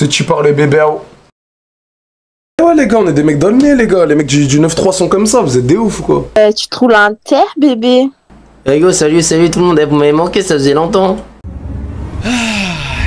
Si tu parles bébé. Ouais les gars, on est des mecs dans le nez les gars. Les mecs du 9-3 sont comme ça, vous êtes des ouf ou quoi? Tu te roules un terre bébé? Hey go, salut tout le monde, vous m'avez manqué, ça faisait longtemps.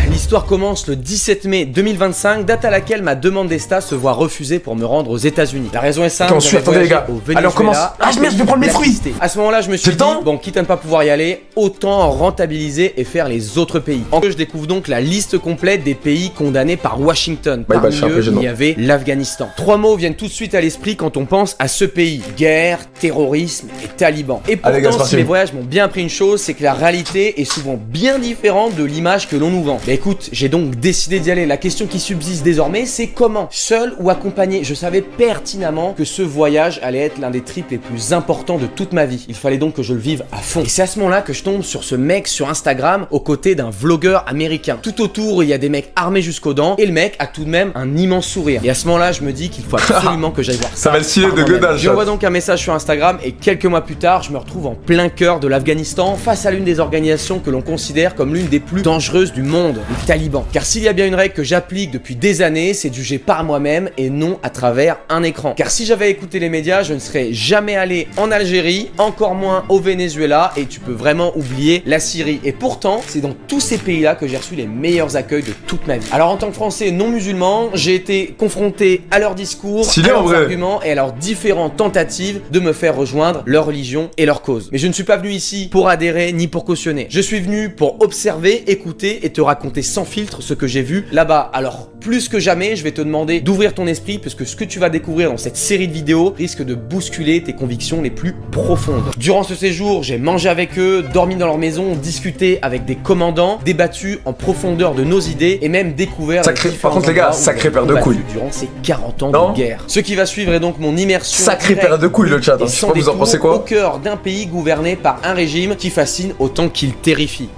L'histoire commence le 17 mai 2025, date à laquelle ma demande d'ESTA se voit refusée pour me rendre aux États-Unis. La raison est simple. Attendez les gars. Allez, on commence. Ah merde, je vais prendre mes fruits. À ce moment-là, je me suis dit, bon, quitte à ne pas pouvoir y aller, autant rentabiliser et faire les autres pays. En je découvre donc la liste complète des pays condamnés par Washington. Parmi eux, il y avait l'Afghanistan. 3 mots viennent tout de suite à l'esprit quand on pense à ce pays: guerre, terrorisme et talibans. Et pourtant, si mes voyages m'ont bien appris une chose, c'est que la réalité est souvent bien différente de l'image que l'on nous vend. Mais écoute, j'ai donc décidé d'y aller. La question qui subsiste désormais, c'est comment? Seul ou accompagné? Je savais pertinemment que ce voyage allait être l'un des trips les plus importants de toute ma vie. Il fallait donc que je le vive à fond. Et c'est à ce moment-là que je tombe sur ce mec sur Instagram aux côtés d'un vlogueur américain. Tout autour, il y a des mecs armés jusqu'aux dents et le mec a tout de même un immense sourire. Et à ce moment-là, je me dis qu'il faut absolument que j'aille voir ça. Ça va stylé de godage. J'envoie donc un message sur Instagram et quelques mois plus tard, je me retrouve en plein cœur de l'Afghanistan face à l'une des organisations que l'on considère comme l'une des plus dangereuses du monde, les talibans. Car s'il y a bien une règle que j'applique depuis des années, c'est de juger par moi-même et non à travers un écran. Car si j'avais écouté les médias, je ne serais jamais allé en Algérie, encore moins au Venezuela, et tu peux vraiment oublier la Syrie. Et pourtant, c'est dans tous ces pays-là que j'ai reçu les meilleurs accueils de toute ma vie. Alors en tant que Français non musulman, j'ai été confronté à leurs discours, à leurs arguments et à leurs différentes tentatives de me faire rejoindre leur religion et leur cause. Mais je ne suis pas venu ici pour adhérer ni pour cautionner. Je suis venu pour observer, écouter et te raconter sans filtre ce que j'ai vu là-bas. Alors plus que jamais, je vais te demander d'ouvrir ton esprit, puisque ce que tu vas découvrir dans cette série de vidéos risque de bousculer tes convictions les plus profondes. Durant ce séjour, j'ai mangé avec eux, dormi dans leur maison, discuté avec des commandants, débattu en profondeur de nos idées et même découvert par contre les gars, sacré paire de couilles durant ces 40 ans de guerre. Ce qui va suivre est donc mon immersion sacré paire de couilles le chat, je sais pas vous en pensez quoi. Au cœur d'un pays gouverné par un régime qui fascine autant qu'il terrifie.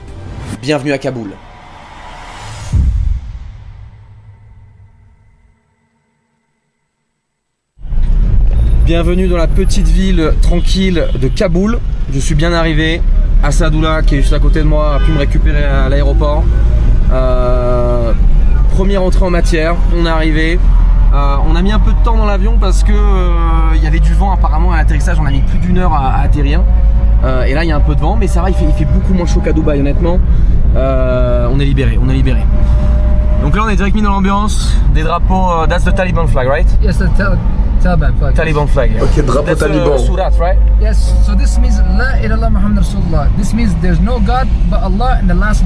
Bienvenue à Kaboul. Bienvenue dans la petite ville tranquille de Kaboul. Je suis bien arrivé. Assadoula, qui est juste à côté de moi, a pu me récupérer à l'aéroport. Première entrée en matière, on est arrivé. On a mis un peu de temps dans l'avion parce que il y avait du vent apparemment à l'atterrissage. On a mis plus d'1 heure à atterrir. Et là il y a un peu de vent, mais ça va, il fait beaucoup moins chaud qu'à Dubaï honnêtement. On est libéré, Donc là on est direct mis dans l'ambiance, des drapeaux, that's the Taliban flag, right? Yes, the Taliban flag. Taliban flag. Yeah. Ok, drapeau taliban. Surat, right? Yes, so this means La ilaha illallah Muhammad Rasulullah. This means there's no God but Allah, and the last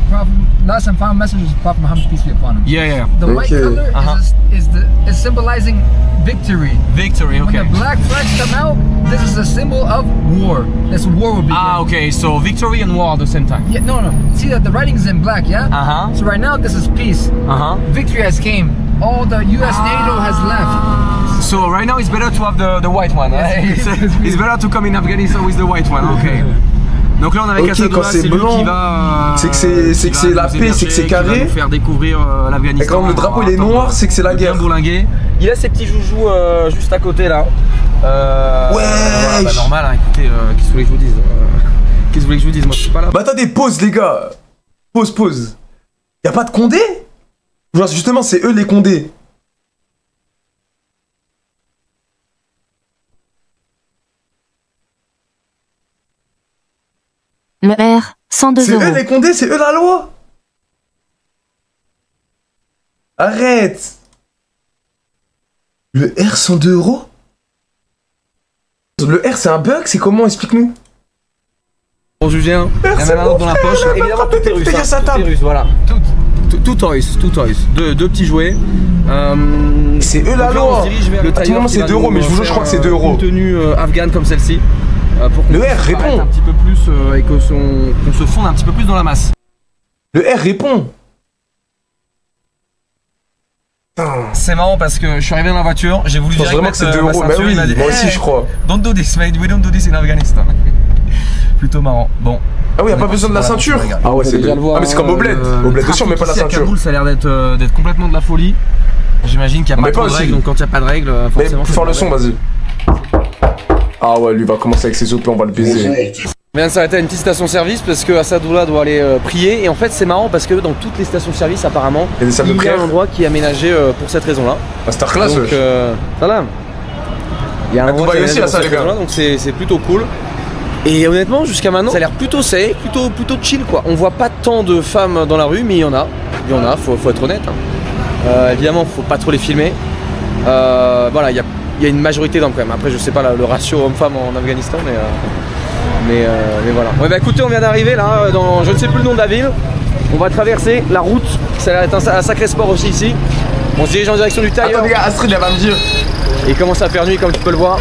and final message is Prophet Muhammad, peace be upon him. Yeah. The white color is symbolizing victory. Victory, okay. When the black flags come out, this is a symbol of war. This war will begin. Ah, okay, so victory and war at the same time. Yeah, no. See that the writing is in black, yeah? So right now this is peace. Victory has came. All the US NATO has left. So right now it's better to have the white one. Yes, it's better to come in Afghanistan with the white one. Okay. Donc là on avait quand c'est blanc, c'est que c'est la paix, c'est que c'est carré. Nous faire découvrir l'Afghanistan. Et quand le drapeau il est noir, c'est que c'est la guerre. Il a ses petits joujoux juste à côté là. Ouais. Bah normal, hein, écoutez, qu'est-ce que vous voulez que je vous dise? Qu'est-ce que vous voulez que je vous dise? Moi je suis pas là. Bah attendez, pause les gars. Pause. Y'a pas de Condé? Genre justement c'est eux les Condés. Le R, 102 €. C'est eux les Condés, c'est eux la loi. Arrête. Le R 102 €? Le R c'est un bug, c'est comment? Explique-nous. Pour juger un, il y en a même un autre dans la poche. Évidemment tout est russe, hein, tout est russe, voilà. Tout toys. Deux petits jouets. C'est eux la loi. Le tailleur c'est 2 €, mais je vous jure je crois que c'est 2 €. Une tenue afghane comme celle-ci. Le R répond un petit peu plus et qu'on se fonde un petit peu plus dans la masse. Le R répond. C'est marrant parce que je suis arrivé dans la voiture, j'ai voulu dire vraiment que c'est 2 €. Mais oui, moi aussi je crois. Don't do this, mate. We don't do this in Afghanistan. Plutôt marrant. Bon. Ah oui, y'a pas besoin de la ceinture. Ah ouais, c'est ah mais c'est comme au bled. Au bled dessus on met pas la ceinture. Kaboul, ça a l'air d'être complètement de la folie. J'imagine qu'il n'y a pas de règles, donc quand il n'y a pas de règles, forcément. Mais pour faire le son, vas-y. Ah ouais, lui va commencer avec ses OP, on va le baiser. On vient de s'arrêter à une petite station-service parce que Assadoullah doit aller prier. Et en fait, c'est marrant parce que dans toutes les stations-service, apparemment, il y a un endroit qui est aménagé pour cette raison-là. Masterclass. Donc, voilà. Il y a un endroit qui est aménagé aussi, pour cette raison-là, donc c'est plutôt cool. Et honnêtement, jusqu'à maintenant, ça a l'air plutôt safe, plutôt chill quoi. On voit pas tant de femmes dans la rue, mais il y en a. Faut être honnête. Hein. Évidemment, faut pas trop les filmer. Voilà, il y a une majorité d'hommes quand même. Après, je sais pas le ratio homme-femme en Afghanistan, mais voilà. Ouais, bah écoutez, on vient d'arriver là, dans je ne sais plus le nom de la ville. On va traverser la route. Ça va être un sacré sport aussi ici. On se dirige en direction du Tailleur. Attends les gars, Astrid elle va me dire. Il commence à faire nuit comme tu peux le voir.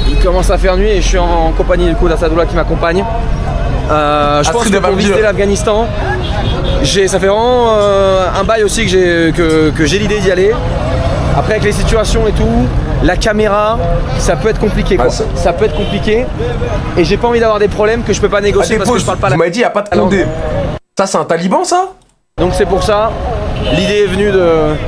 Il commence à faire nuit et je suis en compagnie du coup d'Assadoullah qui m'accompagne. Je pense que pour visiter l'Afghanistan, ça fait vraiment un bail aussi que j'ai l'idée d'y aller. Après avec les situations et tout, la caméra, ça peut être compliqué quoi. Ça peut être compliqué et j'ai pas envie d'avoir des problèmes que je peux pas négocier parce que je parle pas la langue. Vous m'avez dit il n'y a pas de Condé. Ça c'est un taliban ça? Donc c'est pour ça, l'idée est venue de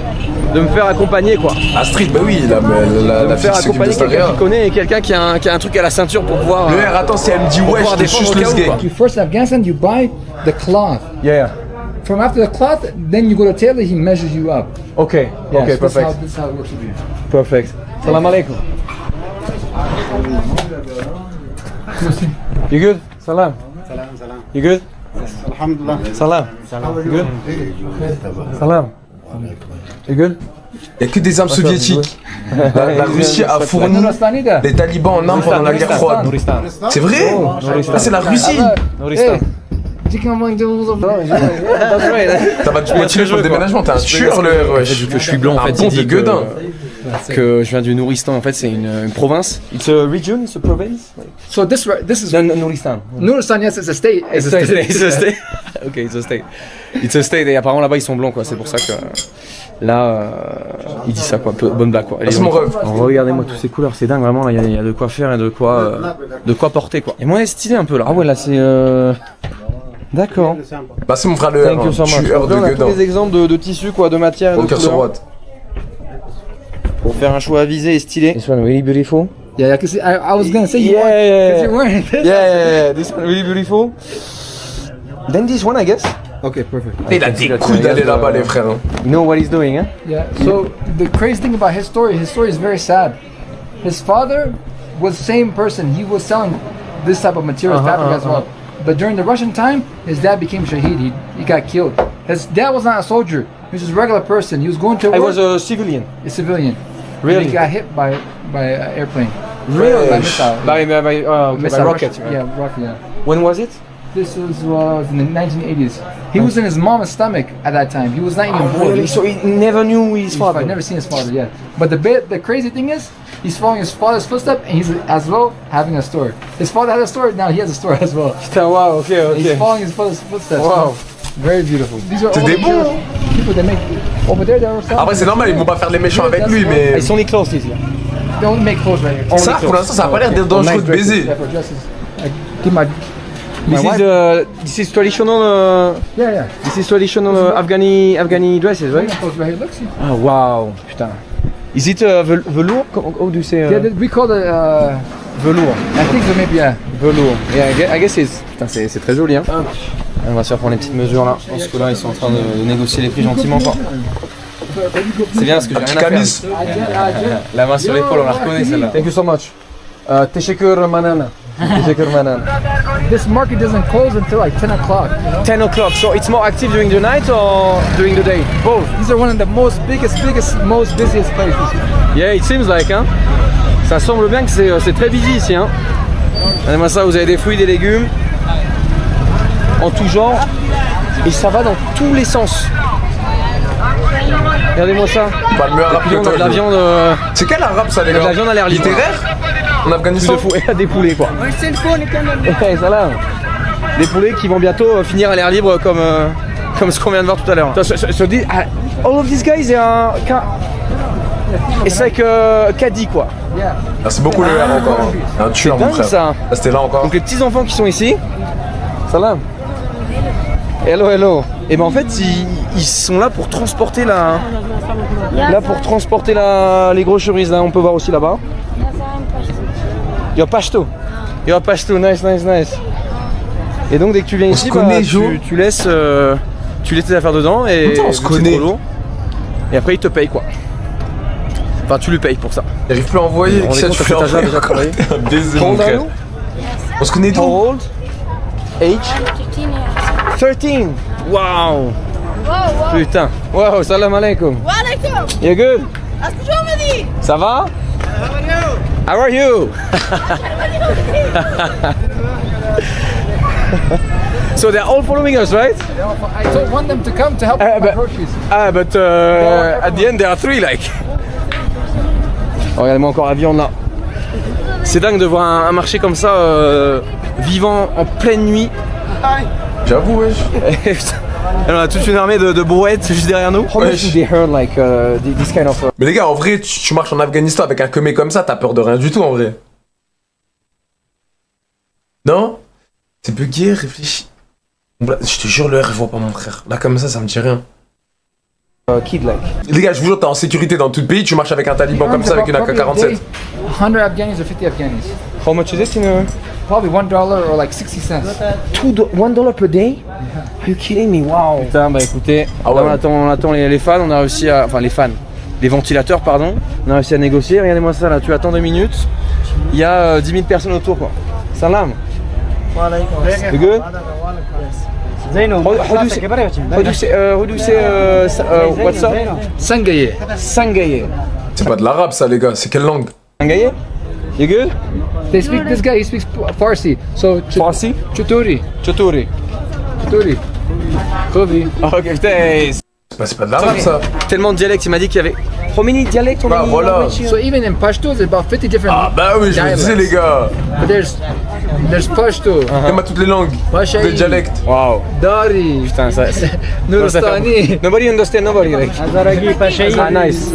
me faire accompagner quoi. Astrid, bah oui, la faire accompagner quelqu'un qui connaît et quelqu'un qui a un truc à la ceinture pour pouvoir. Le R, attends, si elle me dit ouais, je te chuche le gay. You first in Afghanistan, you buy the cloth. Yeah. From after the cloth, then you go to tailor, he measures you up. Okay, Yes, okay, perfect. This is how it works with you. Perfect. Salam alaikum. You good? Salam. Salam. You good? Alhamdulillah. Salam. You good? Salam. You good? Il n'y a que des armes soviétiques. La Russie a fourni les talibans en armes pendant la guerre froide. C'est vrai? Ah, c'est la Russie. Ça va te motiver pour le déménagement, t'es un tueur le R. Je suis blanc en fait, bon dégueudin. Que je viens du Nouristan en fait, c'est une province. It's a region, it's a province. So this is Nouristan. Nouristan, yes, it's a state. It's a state. It's a state. Okay, it's a state. It's a state. Et apparemment là-bas ils sont blancs quoi, c'est pour ça que là il dit ça quoi, bonne blague quoi. C'est mon rêve. Regardez-moi toutes ces couleurs, c'est dingue vraiment là, il y a de quoi faire et de quoi porter quoi. Et moi stylé un peu là. Ah ouais là c'est d'accord. Bah c'est mon frère le R, tueur de gueudin. On a tous gueudin. des exemples de tissus quoi, de matière et de Aucun sur couleurs. droite. Pour faire un choix avisé et stylé. This one really beautiful. Yeah, I was gonna say you're wearing this. Yeah. This one really beautiful. Then this one I guess. Okay, perfect. Il a des couilles d'aller là-bas les frères. You know what he's doing, hein? Yeah. So the crazy thing about his story is very sad. His father was the same person. He was selling this type of materials to Africa as well. But during the Russian time, his dad became Shaheed. He got killed. His dad was not a soldier. He was just a regular person. He was going to work. I was a civilian. A civilian. Really? And he got hit by an airplane. Really? By missile. By Missile, rocket. Yeah, rocket. Yeah. When was it? This was in the 1980s. He was in his mom's stomach at that time. He was not even born. Really? So he never knew his father? I've never seen his father yet. But the crazy thing is, he's following his father's footsteps, and he's as well having a store. His father had a store, now he has a store as well. Wow, okay. He's following his father's footsteps. Wow. Very beautiful. These are C'est all des the bons. people that make over there. They're selling. Après c'est normal, ils vont pas faire les méchants avec lui mais. Ils sont les clothes ici. They only make clothes right here. Ça pour l'instant ça a pas l'air d'être dangereux de baiser. Yeah, for dresses. I give my This is traditional. yeah. This is traditional Afghani dresses, right? Clothes right here. Look, see. Oh wow, putain. Is it velour? How do you say? Yeah, we call it Velour. I think so maybe yeah. Velour. Yeah, I guess it's. Putain, c'est très joli hein. On va se faire prendre les petites mesures là. Parce que là ils sont en train de négocier les prix gentiment quoi. C'est bien parce que j'ai rien à faire. La main sur l'épaule, on la reconnaît celle-là. Thank you so much. Teşekkür manana. Teşekkür manana. This market doesn't close until like 10 o'clock. 10 o'clock, so it's more active during the night or during the day? Both. These are one of the most busiest places. Yeah, it seems like, hein. Ça semble bien que c'est très busy ici, hein. Regardez-moi ça, vous avez des fruits, des légumes, en tout genre, et ça va dans tous les sens. Regardez-moi ça. Pas le meilleur rap que toi. De la viande. C'est quel arabe ça les gars? De la viande à l'air libre. Littéraire? En Afghanistan? Des poulets quoi. Okay, ça là. Des poulets qui vont bientôt finir à l'air libre comme ce qu'on vient de voir tout à l'heure. So all of these guys they are it's like caddie quoi. Ah, c'est beaucoup le R encore. Un tueur mon frère. Ça. Ah, c'était là encore. Donc les petits enfants qui sont ici. Salam. Hello. Et ben en fait ils sont là pour transporter les grosses cerises là, on peut voir aussi là-bas. Il y a pashto. Yo, Pashto, nice. Et donc dès que tu viens ici, tu laisses tes affaires dedans et on se connaît. Trop lourd. Et après il te paye quoi. Enfin tu lui payes pour ça. J'arrive plus à envoyer. On est déjà travaillé. Désolé. On se connaît d'où? How old? Age? 13. Wow. Putain. Wow, salam alaikum. Wa alaikum. You good? Asjomadi. Ça va? How are you? So they're all following us, right? I want them to come to help with my groceries. But at the end there are 3 like. Oh, regardez-moi encore la viande là. C'est dingue de voir un marché comme ça vivant en pleine nuit. J'avoue, wesh. Alors, on a toute une armée de brouettes juste derrière nous. Mais les gars, en vrai, tu marches en Afghanistan avec un kemé comme ça, t'as peur de rien du tout en vrai. Non? T'es bugué, réfléchis. Je te jure, le R, je vois pas mon frère. Là, comme ça me dit rien. Kid like. Les gars, je vous jure, t'es en sécurité dans tout le pays, tu marches avec un taliban comme ça, avec une AK-47. 100 Afghanis or 50 Afghanis. How much is it in a... Probably $1 or like 60 cents. $1 per day? Are you kidding me? Wow. Putain, bah écoutez, ah ouais. Là, on attend les fans, on a réussi à... Enfin les fans, les ventilateurs pardon. On a réussi à négocier, regardez-moi ça là, tu attends 2 minutes. Il y a 10 000 personnes autour quoi. Salam. You good? How do you say what's up? Sangaye. Sangaye. C'est pas de l'arabe ça les gars, c'est quelle langue? Sangaye? You good? They speak, this guy, he speaks Farsi. So, Farsi? Chuturi. Kovi. Ok, putain. C'est pas de l'arabe ça. Tellement de dialectes, il m'a dit qu'il y avait... How many dialects on voilà. So even in Pashto, there's about 50 different Ah bah oui, je vous disais les gars. But there's Pashto. Même à toutes les langues, des dialectes. Wow. Dari. Putain, ça... Nuristani. Nobody understand nobody like. Ah nice.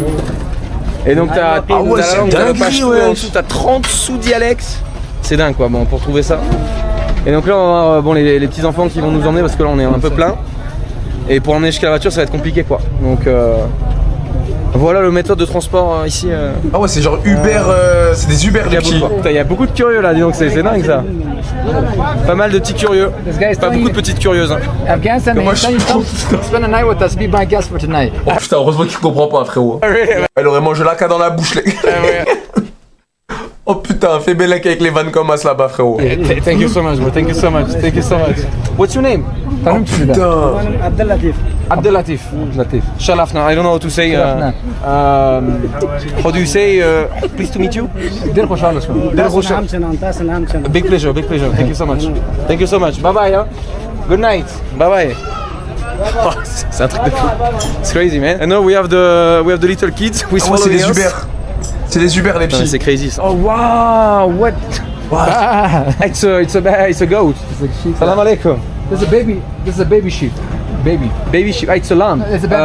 Et donc t'as la langue de Pashto, en dessous t'as 30 sous-dialectes. C'est dingue quoi, bon, pour trouver ça. Et donc là on va voir bon, les petits enfants qui vont nous emmener parce que là on est un peu plein. Et pour emmener jusqu'à la voiture ça va être compliqué quoi. Donc voilà le méthode de transport ici. Ah ouais c'est genre Uber, c'est des Uber les petits. Il y a beaucoup de curieux là, dis donc c'est dingue ça. Pas mal de petits curieux. Pas beaucoup de petites curieuses. Hein. Afghanistan, moi je spend a night with us, be my guest for tonight. Oh putain, heureusement qu'il comprend pas frérot. Elle aurait mangé la ca dans la bouche les gars. Oh putain, fais Bélec avec les vannes comme as là-bas frérot. Thank you so much bro, thank you so much. What's your name? Oh putain. Abdelatif. Shalafna, I don't know how to say. How do you say? Pleased to meet you. Big pleasure. Thank you so much. Bye bye. Hein? Good night. Bye bye. Oh, c'est un truc de fou. It's crazy man. And now we have the little kids. C'est des Uber. C'est des Uber les petits. C'est crazy. Oh wow, what? It's a goat. Salam alaikum. This is a baby sheep. Baby sheep. Ah, it's a lamb. It's a baby.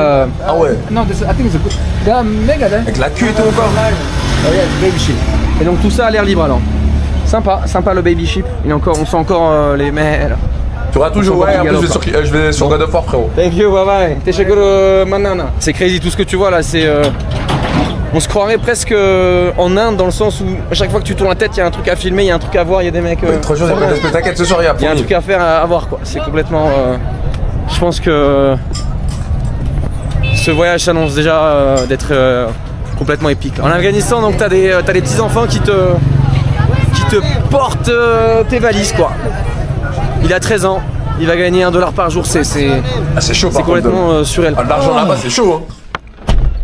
Ah ouais. No, I think it's a. They're mega there. Avec la queue et tout encore. Oh yeah, it's baby sheep. Et donc tout ça a l'air libre alors. Sympa le baby sheep. On sent encore les mères. Tu auras toujours, ouais, en plus je vais sur God of War frérot. Thank you, bye bye. Teshagoro manana. C'est crazy, tout ce que tu vois là, c'est... On se croirait presque en Inde dans le sens où à chaque fois que tu tournes la tête, il y a un truc à filmer, il y a un truc à voir, il y a des mecs... 3 jours, t'inquiète, ce soir il y a un truc à faire, à voir quoi. C'est complètement... je pense que... Ce voyage s'annonce déjà d'être complètement épique. En Afghanistan, donc t'as des petits enfants qui te portent tes valises quoi. Il a 13 ans, il va gagner $1 par jour, c'est chaud. C'est complètement surréel. Ah, l'argent là-bas c'est chaud hein.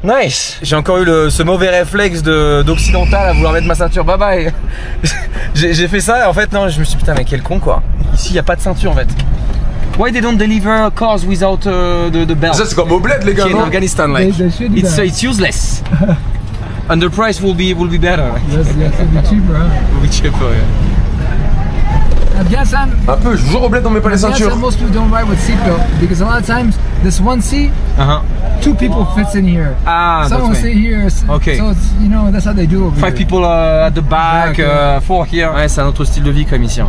Nice. J'ai encore eu ce mauvais réflexe d'occidental à vouloir mettre ma ceinture. Bye bye. J'ai fait ça et en fait non, je me suis dit putain mais quel con quoi. Ici il y a pas de ceinture en fait. Why they don't deliver cars without the belt? Ça c'est comme au bled les gars. In Afghanistan like it's useless. And the price will be better. Yes, it'll be cheaper. Will be cheaper. Yeah. Afghanistan. Un peu, je vous jure au bled on met pas les ceintures. Most people don't ride with seatbelt because a lot of times this one seat, 2 people fits in here. Ah, someone will sit here. Okay. So it's, you know, that's how they do over 5 people at the back, 4 here. Ouais, c'est un autre style de vie comme ici.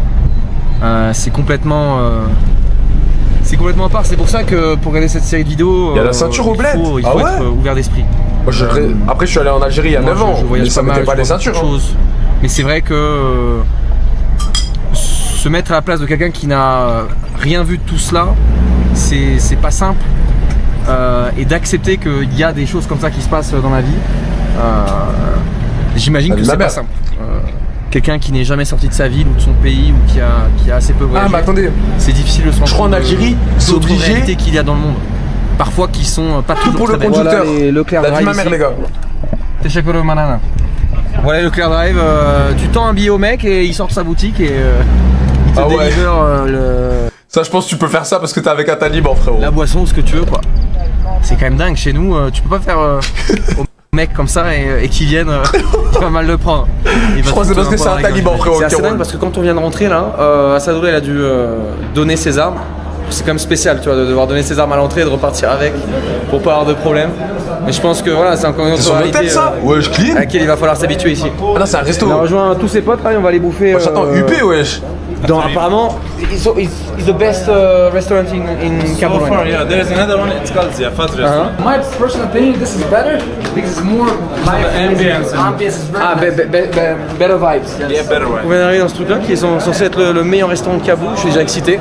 C'est complètement à part. C'est pour ça que pour regarder cette série de vidéos, il y a la ceinture au bled. Il faut être ouvert d'esprit. Après je suis allé en Algérie il y a 9 ans. Je voyage ça mettait pas les ceintures. Mais c'est vrai que se mettre à la place de quelqu'un qui n'a rien vu de tout cela, c'est pas simple. Et d'accepter qu'il y a des choses comme ça qui se passent dans la vie, j'imagine que c'est pas simple. Quelqu'un qui n'est jamais sorti de sa ville ou de son pays ou qui a assez peu voyagé. Ah mais attendez, c'est difficile de se rendre je crois en Algérie, c'est obligé qu'il y a dans le monde. Parfois qui sont pas toujours pour le conducteur. Voilà, la vie ma mère les gars. Voilà Leclerc Drive, tu tends un billet au mec et il sort de sa boutique et il te délivre le... Ça je pense que tu peux faire ça parce que t'es avec un taliban frérot. La boisson ou ce que tu veux quoi. C'est quand même dingue chez nous, tu peux pas faire au mec comme ça et qui viennent, il va mal le prendre. Je crois que c'est parce que c'est un taliban frérot. C'est assez dingue parce que quand on vient de rentrer là, Assadouri il a dû donner ses armes. C'est quand même spécial tu vois de devoir donner ses armes à l'entrée et de repartir avec pour pas avoir de problème. Mais je pense que voilà c'est encore une autre réalité à laquelle il va falloir s'habituer ici. Ah non c'est un resto. On a rejoint tous ses potes là et on va aller bouffer. J'attends UP wesh. Apparemment, it's the best restaurant in Cabo right now. Yeah, there's another one. It's called Ziafat restaurant. My personal opinion, this is better because it's more ambience. Ambience is very Better vibes. Yeah, better way. On vient d'arriver dans ce truc là qui est censé être le meilleur restaurant de Cabo. Je suis déjà excité.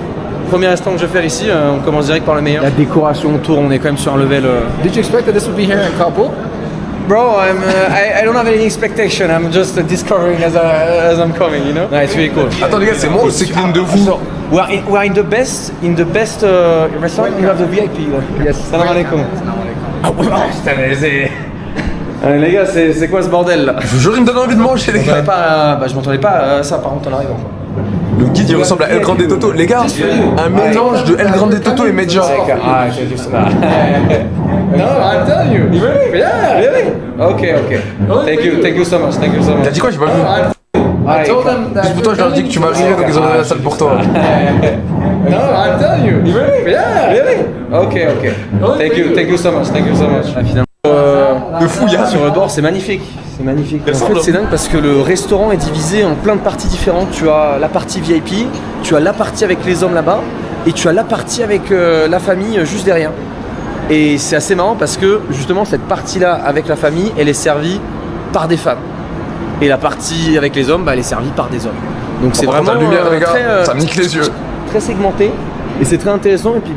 Premier restaurant que je vais faire ici, on commence direct par le meilleur. La décoration autour, on est quand même sur un level. Did you expect that this would be here in Cabo? Bro, I don't have any expectation. I'm just discovering as I'm coming, you know. No, it's really cool. Attends les gars, c'est moi ou c'est clean de vous? So, we're in the best restaurant. You have the VIP. Yes. Salam alaikum. Allez les gars, c'est quoi ce bordel là? Je vous jure, il me donne envie de manger les gars. Je m'entendais pas ça par contre en arrivant quoi. Le guide il ressemble à El Grande Toto. Les gars, un mélange de El Grande Toto et Medja. Ah, c'est juste ça. No, I'm telling you. Yeah, really? Okay. Thank you so much. T'as dit quoi? J'ai pas vu. I told them that. Juste pour toi, je leur dis que tu m'as riré donc ils ont donné la salle pour toi. No, I'm telling you. Yeah, really? Okay. Thank you so much. Finalement, de fou, sur le bord, c'est magnifique. C'est magnifique. En fait, c'est dingue parce que le restaurant est divisé en plein de parties différentes. Tu as la partie VIP, tu as la partie avec les hommes là-bas, et tu as la partie avec la famille juste derrière. Et c'est assez marrant parce que justement cette partie-là avec la famille, elle est servie par des femmes. Et la partie avec les hommes, elle est servie par des hommes. Donc c'est vraiment la lumière, les gars, très, ça me nique les yeux. Très segmenté et c'est très intéressant. Et puis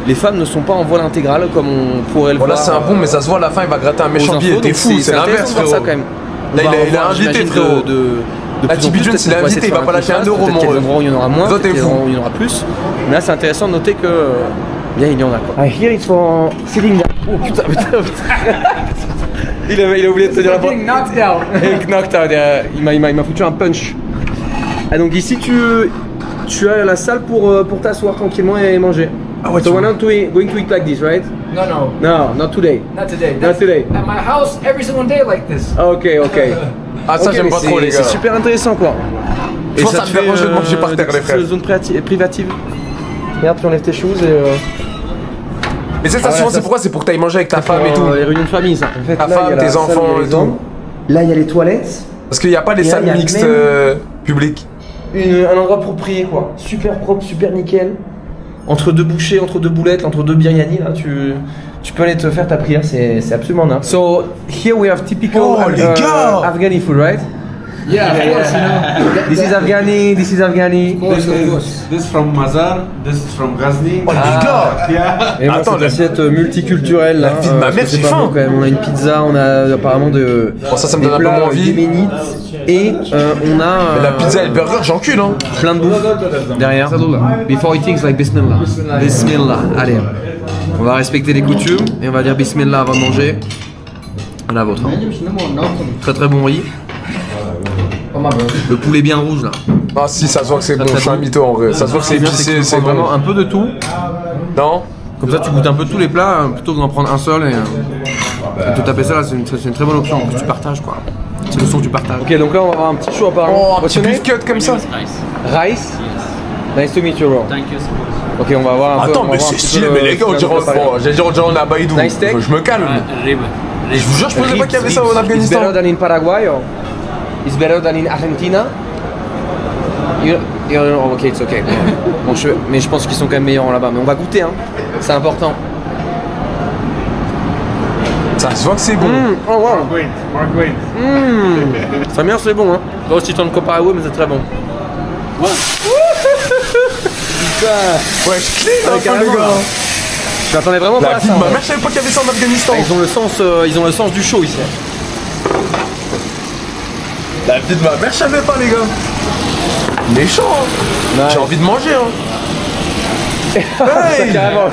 les femmes ne sont pas en voile intégral comme on pourrait le voir. Là c'est un bon, mais ça se voit à la fin il va gratter un méchant billet. T'es fou, c'est l'inverse frérot. Ça, quand même. Là il a invité frérot. La Tibi Jones il a invité, il va pas lâcher un euro mon. Peut-être qu'il y a des endroits où il y en aura moins, peut-être qu'il y a des endroits où il y en aura plus. Mais là c'est intéressant de noter que bien il y en a quoi. I hear it's for sitting down. Oh putain. Il a oublié de te dire la Getting knocked out. Knocked out. Il m'a foutu un punch. Ah donc ici tu as la salle pour t'asseoir tranquillement et manger. Ah ouais, so we're not going to eat like this, right? No. No, not today. Not today. Not today. At my house, every single day like this. Okay. Ah ça j'aime pas trop les gars. C'est super intéressant quoi. Je pense que ça me fait manger de manger par terre les frères. Zone privative. Regarde, tu enlèves tes choses et... Mais ça souvent c'est pourquoi? C'est pour que t'ailles manger avec ta femme et tout. Les réunions de famille ça. En fait, ta femme, tes enfants et tout. Là il y a les toilettes. Parce qu'il n'y a pas les salles mixtes publiques. Un endroit approprié quoi. Super propre, super nickel. Entre deux bouchées, entre deux boulettes, entre deux biryani là, tu peux aller te faire ta prière, c'est absolument dingue. So here we have typical Afghani food, right? Yeah, of course, you know. This is Afghani. This is from Mazar. This is from Ghazni. Oh les gars! Yeah. Et moi, cette assiette multiculturelle là. La vie de ma mère, j'ai faim. On a une pizza, on a apparemment ça me donne un peu moins envie. Et on a. La pizza et le burger, j'encule hein. Plein de bouffe derrière. Before eating, it's like Bismillah. Bismillah. Allez, on va respecter les coutumes et on va dire Bismillah avant de manger. La vôtre. Très très bon riz. Le poulet bien rouge là. Ah si, ça se voit que c'est bon, je suis un mytho en vrai. Ça se voit que c'est épicé, c'est bon. Vraiment un peu de tout. Non. Comme ça tu goûtes un peu tous les plats plutôt que d'en prendre un seul et te taper ça là, c'est une très bonne option que tu partages quoi. C'est le son que tu partages. Ok, donc là on va avoir un petit show apparemment. Oh, un petit beef cut comme ça. Rice. Nice to meet you bro. Thank you so much. Ok, on va voir un peu. Attends, mais c'est stylé, mais les gars, j'allais dire on est à Baïdou. Je me calme. Je vous jure, je pensais pas qu'il y avait ça en Afghanistan. It's better than in Paraguay or it's better than in Argentina. Ok, it's ok. Bon, mais je pense qu'ils sont quand même meilleurs là-bas. Mais on va goûter, hein. C'est important. Ça se voit que c'est bon. Oh wow. Mark Wayne. Ça meilleur, c'est bon, hein. Pas aussi tant de Paraguay, mais c'est très bon. Ouais, je clean un peu, les gars. Je m'attendais vraiment pas à ça. Ma mère, je savais pas qu'il y avait ça en Afghanistan. Ils ont le sens du show ici. La vie de ma mère, je savais pas, les gars. Méchant, hein. J'ai envie de manger, hein. Hey. Carrément.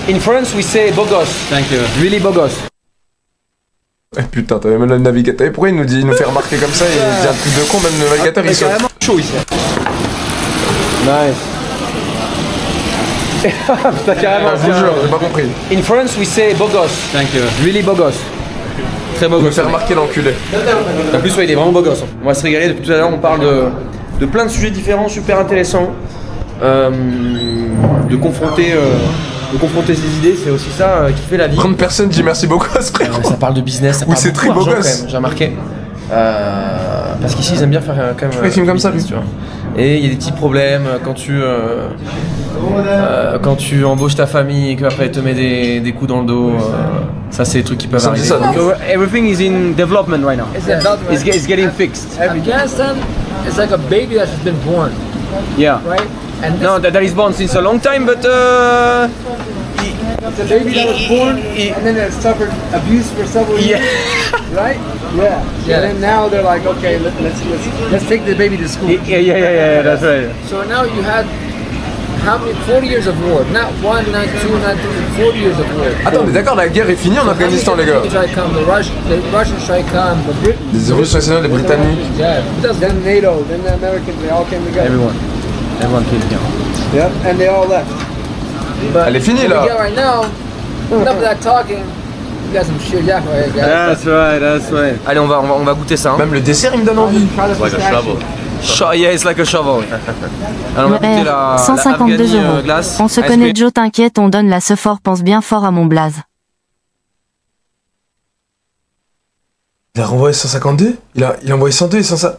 In France, we say bogos. Thank you. Really bogos. Eh putain, t'avais même le navigateur. Et pourquoi il nous fait remarquer comme ça? Il dit un truc de con, même le navigateur, il saute. C'est carrément chaud ici. Nice. Putain, carrément. Je vous jure, j'ai pas compris. In France, we say bogos. Thank you. Really bogos. Très beau Il me gosse. fait remarquer l'enculé. En plus, ouais, il est vraiment beau gosse. On va se régaler. Depuis tout à l'heure, on parle de plein de sujets différents, super intéressants. De confronter ses idées, c'est aussi ça qui fait la vie. 30 personnes disent merci beaucoup, frère. Ça parle de business, ça Oui, parle c'est très beau d'argent, gosse. quand même, j'ai remarqué. Parce qu'ici, ils aiment bien faire quand même. Des films comme ça, business, tu vois. Et il y a des petits problèmes quand tu embauches ta famille et qu'après elle te met des coups dans le dos. Ça, c'est des trucs qui peuvent arriver. Ça, So, everything is in development right now. It's getting fixed. Afghanistan is like a baby that's just been born, Yeah. right? And No, that is born since a long time, but it's a baby that was born and then it suffered abuse for several years, right? Yeah. And then now they're like, okay, let's take the baby to school. Yeah, that's right. So now you had how many 40 years of war? Not one, not two, not three, 40 years of war. Attends, mais d'accord, la guerre est finie en Afghanistan, les gars. The Russians tried to come, the British. Les Russes, les Britanniques. Yeah. Then NATO, then the Americans, they all came together. Everyone came here. Yep, and they all left. But Elle est finie, là. right now, enough of that talking. You got some shit, yeah, guys. That's right. Allez, on va goûter ça. Hein. Même le dessert, il me donne envie. Yeah, it's like a shovel. Alors, on va goûter la 152 Afghani, €. glace. On se Ice connaît, cream. Joe, t'inquiète, on donne la ce fort, pense bien fort à mon blaze. Il a renvoyé 152? Il a envoyé 102 et 150.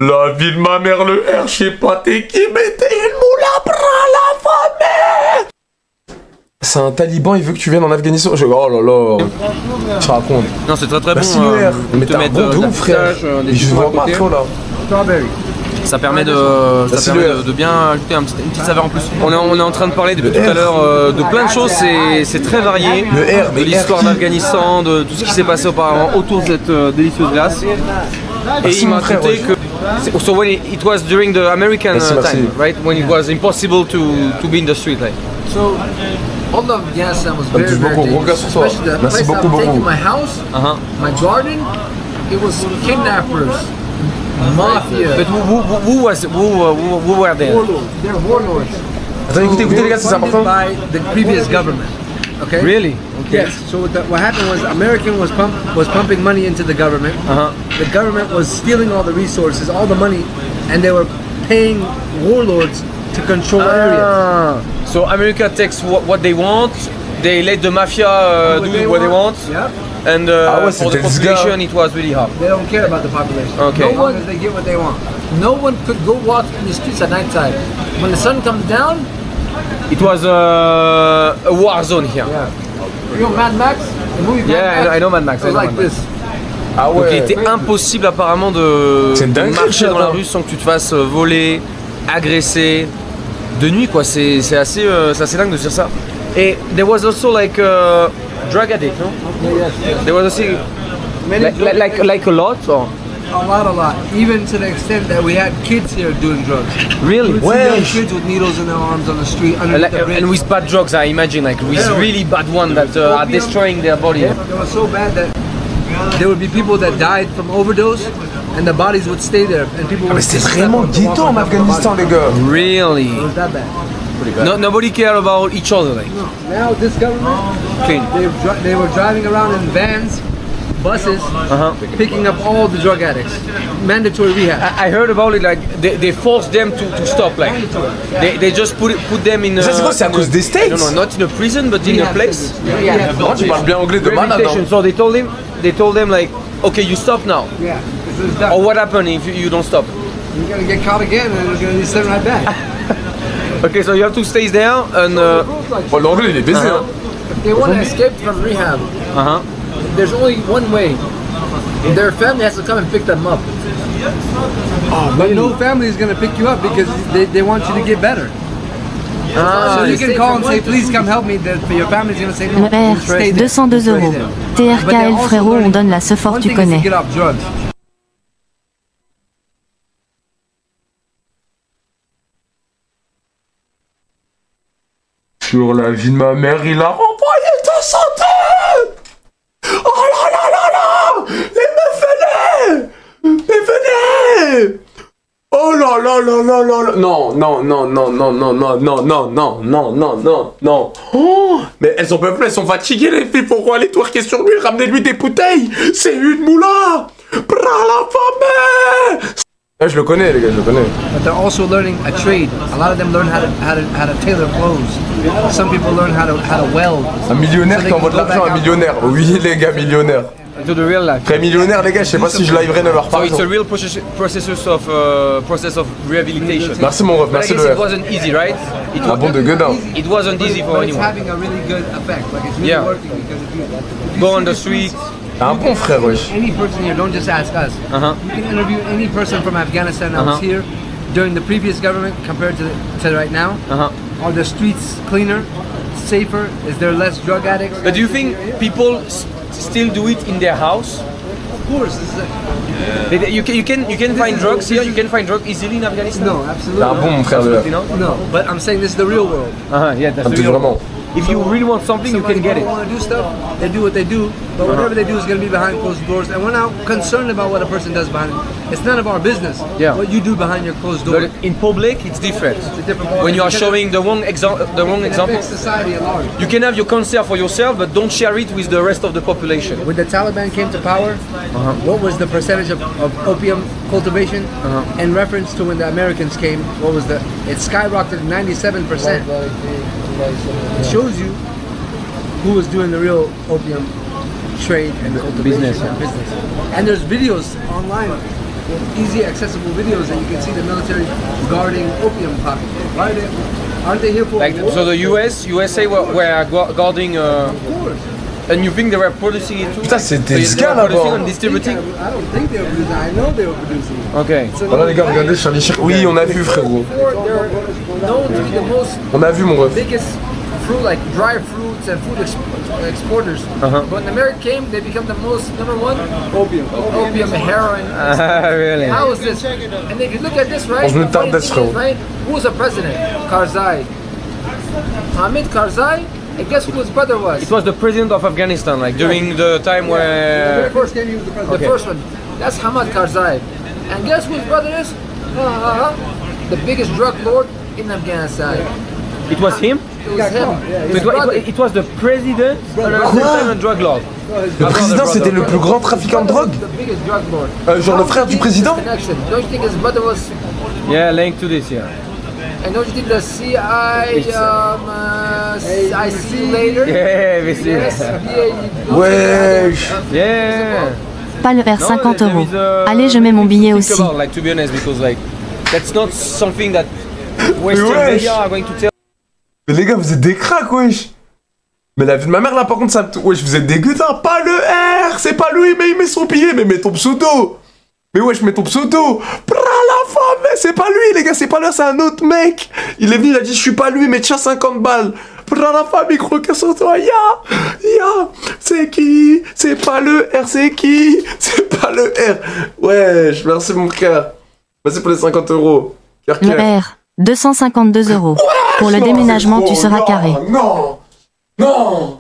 La vie de ma mère, le R, je sais pas t'es qui, mais t'es une moula à la famille. C'est un taliban, il veut que tu viennes en Afghanistan. Oh là là. Je raconte. Non, c'est très Merci bon. le R. Mais t'es un bon de ouf, frère. Mais je vois pas trop là. Ça permet de bien ajouter une petite saveur en plus. On est en train de parler depuis tout à l'heure de plein de choses, c'est très varié. Le R, de l'histoire d'Afghanistan, de tout ce qui s'est passé auparavant autour de cette délicieuse glace. Et il m'a raconté que so when it was during the American time, right? When it was impossible to be in the street, like. So all of Afghanistan was very, Merci very beaucoup, dangerous. regarde sur toi. Especially the Merci place beaucoup, I'm taking beaucoup. my house, my garden, it was kidnappers, mafia, But who were there? warlords. They're warlords. Attends, écoutez les gars, c'est Funded important. by the previous government. Okay. Really? Yes. So what happened was American was pumping money into the government. The government was stealing all the resources, all the money, and they were paying warlords to control areas. So America takes what they want. They let the mafia do what they want. Yep. And for the population, it was really hard. They don't care about the population. Okay. No one, they get what they want. No one could go walk in the streets at nighttime. When the sun comes down, It was a war zone here. yeah. You know Mad Max? The movie Mad Yeah, Max? I know Mad Max. It was like this. Ah Donc il ouais. était impossible apparemment de C'est une dinguerie, marcher ça, dans la hein. rue sans que tu te fasses voler, agresser. De nuit quoi, c'est assez dingue de dire ça. Et there was also like drug addict, no? Yes. There was also Many like a lot or a lot. Even to the extent that we had kids here doing drugs. really? Young kids with needles in their arms on the street underneath the bridge. And with bad drugs, I imagine, like with really bad ones that are destroying their body. It was so bad that there would be people that died from overdose, and the bodies would stay there, and people would. Mais c'est vraiment ghetto en Afghanistan, les gars. Really? It was that bad. No, nobody cared about each other, like. Now this government, Clean. they were driving around in vans, buses, picking up all the drug addicts. Mandatory rehab. I heard about it, like they forced them to stop, like they just put them in. Ça, c'est quoi, c'est à cause des States? No, not in a prison, but in a place. Non, tu parles bien anglais de malade. Rehabilitation. So they told them like, okay, you stop now. Yeah, this is that. Or what happened if you don't stop? You're gonna get caught again, and you're gonna be sent right back. Okay, so you have to stay there and. Oh, l'anglais, il est baisé, hein. If they want to escape from rehab, there's only one way. Their family has to come and pick them up. But no family is gonna pick you up because they want you to get better. So you can call and say, please come help me. Your family's gonna say, no, Le R, stay there. 202 Stay €. there. TRKL frérot, on donne la Sephore, One tu thing is to connais. get off drugs. Sur la vie de ma mère, il a renvoyé 200 €. Oh là là là là. Mais venez. Oh là là là là là là. Non, non, non, non, non, non, non, non, non, non, non, non, non, non. Oh, mais elles en peuvent plus, elles sont fatiguées les filles. Pourquoi aller twerker sur lui, ramenez-lui des bouteilles. C'est une moula. Bras la femme. Ah, je le connais les gars, je le connais. But they're also learning a trade. A lot of them learn how to tailor clothes. Some people learn how to weld. Un millionnaire qui envoie de l'argent à un millionnaire. Oui les gars, millionnaire. To the real life. Très millionnaire les gars, je sais pas si je liverai de leur part. So it's a real process of rehabilitation. Merci mon ref, But I merci guess le it ref. wasn't easy, right? Un bon de gueudin. It wasn't easy for But it's anyone. having a really good effect. Like it's really Yeah. working because if you Go on the street. Un bon frère wesh. any person here, don't just ask us. Uh-huh. You can interview any person from Afghanistan that was here during the previous government compared to right now. Are the streets cleaner, safer? Is there less drug addicts? But do you think people still do it in their house? Of course. This is You can find drugs here. You can find drugs easily in Afghanistan. no, absolutely. Un bon mon frère le ref. You know? No, but I'm saying this is the real world. Yeah, that's Un petit vraiment. If you really want something, you can get it. Want to do stuff, they do what they do, but whatever they do is going to be behind closed doors, and we're not concerned about what a person does behind. It's none of our business. Yeah. What you do behind your closed door. But in public, it's different. It's a different ballgame. When you are Because showing the wrong it example, affects society at large. you can have your concert for yourself, but don't share it with the rest of the population. When the Taliban came to power, what was the percentage of opium cultivation? In reference to when the Americans came, what was it skyrocketed 97%. It shows you who was doing the real opium trade and cultivation business, and business. And there's videos online, easy accessible videos that you can see the military guarding opium pockets. Why aren't they here for Like war? so, the USA were guarding. Of course. And you think they were producing it too? Putain, c'était So ce they were gars producing là-bas. and distributing. I don't think they were producing. I know they were producing. Okay. So Voilà les gars, regardez Charlie Shirk. Oui, on a vu frérot. they're known to be the most On a vu mon ref. biggest fruit, like dry fruits and food exporters. But when America came, they become the most #1 opium, heroin. Really? How is this? And if you look at this, right? On se met the funny tard thing d'être is, right? Who was the president? Karzai. Hamid Karzai. And guess who his brother was? It was the president of Afghanistan, like during the time The where. very first game he was the president. Okay. The first one. That's Hamid Karzai. And guess who his brother is? The biggest drug lord in Afghanistan. It was him. It was him. So His brother. it was the president and at the same time a drug lord. Le président c'était le plus grand trafiquant de drogue. The biggest drug lord. Genre le frère du président. Connection. Don't you think his brother was? Yeah, linked to this, yeah. And don't you think the CI? I see you later. Yeah, we see. Yes, Wesh. Yeah. Pas le R, No, 50 there €. is a- Allez, je mets mon billet think aussi. about, like, to be honest, because like that's not something that Western wesh. media are going to tell. Mais les gars, vous êtes des cracks, wesh. Mais la vie de ma mère là, par contre, ça me. Wesh, vous êtes des gueudins. Pas le R. C'est pas lui, mais il met son billet. Mais mets ton pseudo. Mais wesh, mets ton pseudo. Bra la femme, mais c'est pas lui, les gars. C'est pas lui, c'est un autre mec. Il est venu, il a dit, je suis pas lui, mais tiens 50 balles. Bra la femme, il croit que sur toi. Ya. C'est qui? C'est pas le R, c'est qui? C'est pas le R. Wesh, merci mon frère. Merci pour les 50 €. Cœur, Le cœur. R, 252 €. Pour le Non, déménagement, c'est tu trop. seras Non, carré. Non. Non.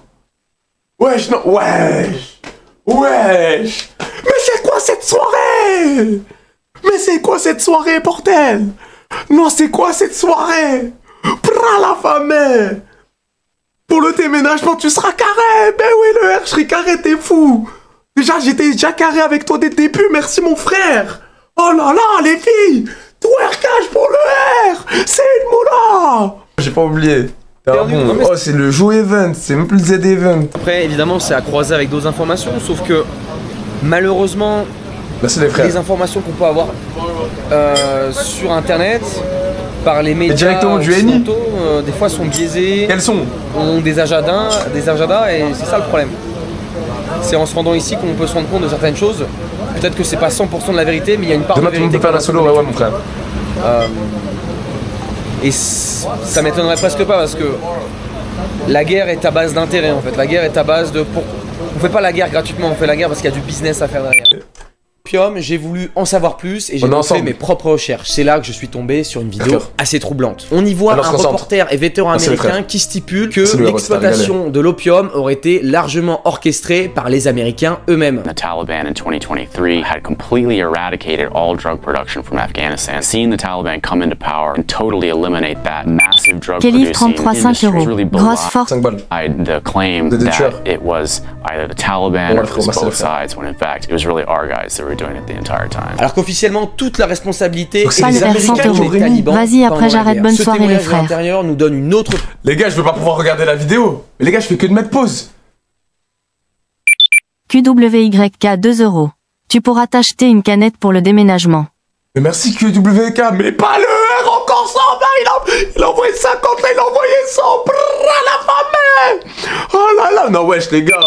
Wesh, non. Wesh. Wesh. Mais c'est quoi cette soirée? Mais c'est quoi cette soirée, bordel? Non, c'est quoi cette soirée? Bra la femme. Pour le déménagement, tu seras carré. Ben oui, le R, je serai carré, t'es fou. Déjà, j'étais déjà carré avec toi dès le début. Merci, mon frère. Oh là là, les filles. Twerkage pour le R. C'est une moula. J'ai pas oublié. T'es un bon. Oh, c'est le Joe Event. C'est même plus le Z Event. Après, évidemment, c'est à croiser avec d'autres informations, sauf que malheureusement, Merci les frères. les informations qu'on peut avoir sur internet par les médias directement du NI. occidentaux, des fois sont biaisés, Quels sont? ont des agendas et c'est ça le problème. C'est en se rendant ici qu'on peut se rendre compte de certaines choses Peut-être que c'est pas 100% de la vérité, mais il y a une part Demain, de tout le monde vérité. peut faire la solo, ouais, mon frère. Et ça m'étonnerait presque pas parce que la guerre est à base d'intérêt en fait. La guerre est à base de... On fait pas la guerre gratuitement, on fait la guerre parce qu'il y a du business à faire derrière. Pium, j'ai voulu en savoir plus et j'ai fait mes propres recherches. C'est là que je suis tombé sur une vidéo assez troublante. On y voit un reporter et vétéran américain qui stipule que l'exploitation de l'opium aurait été largement orchestrée par les Américains eux-mêmes. The Taliban in 2023 had completely eradicated all drug production from Afghanistan. Seeing the Taliban come into power and totally eliminate that massive drug producing industry is really belied the claim that it was either the Taliban or it was both sides, when in fact it was really our guys that were doing it the entire time. Alors qu'officiellement toute la responsabilité c'est les Américains qui ont les talibans. Vas-y, après j'arrête, bonne soirée les frères. L'intérieur nous donne une autre... Les gars, je veux pas pouvoir regarder la vidéo. Mais les gars, je fais que de mettre pause. QWYK 2 €. Tu pourras t'acheter une canette pour le déménagement. Mais merci QWK, mais pas le R, encore 120, il a envoyé 50, là il a envoyé 100, la famille. Oh là là, non wesh les gars.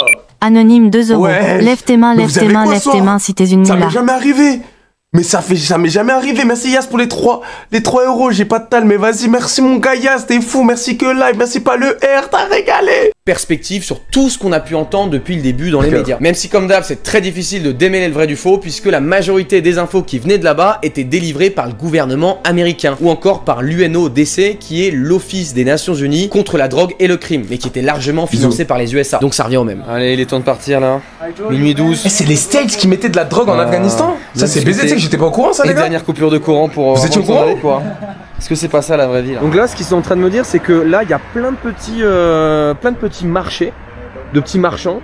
Anonyme 2 €. Ouais. Lève tes mains, lève tes mains, lève tes mains si t'es une moula. Ça m'est jamais arrivé. Mais ça m'est jamais arrivé. Merci Yas pour les 3 €. J'ai pas de tal, mais vas-y, merci mon gars Yas, t'es fou. Merci que live, merci pas le R, t'as régalé. Perspective sur tout ce qu'on a pu entendre depuis le début dans les médias. Même si comme d'hab c'est très difficile de démêler le vrai du faux puisque la majorité des infos qui venaient de là-bas étaient délivrées par le gouvernement américain ou encore par l'UNODC qui est l'Office des Nations Unies contre la drogue et le crime mais qui était largement financé par les USA. Donc ça revient au même. Allez, il est temps de partir là. Minuit 12. C'est les States qui mettaient de la drogue en Afghanistan. Ça c'est baisé, tu sais que j'étais pas au courant ça les gars. Dernière coupure de courant pour... Vous étiez au courant quoi? Est-ce que c'est pas ça la vraie vie là? Donc là ce qu'ils sont en train de me dire c'est que là il y a plein de petits marchés, de petits marchands.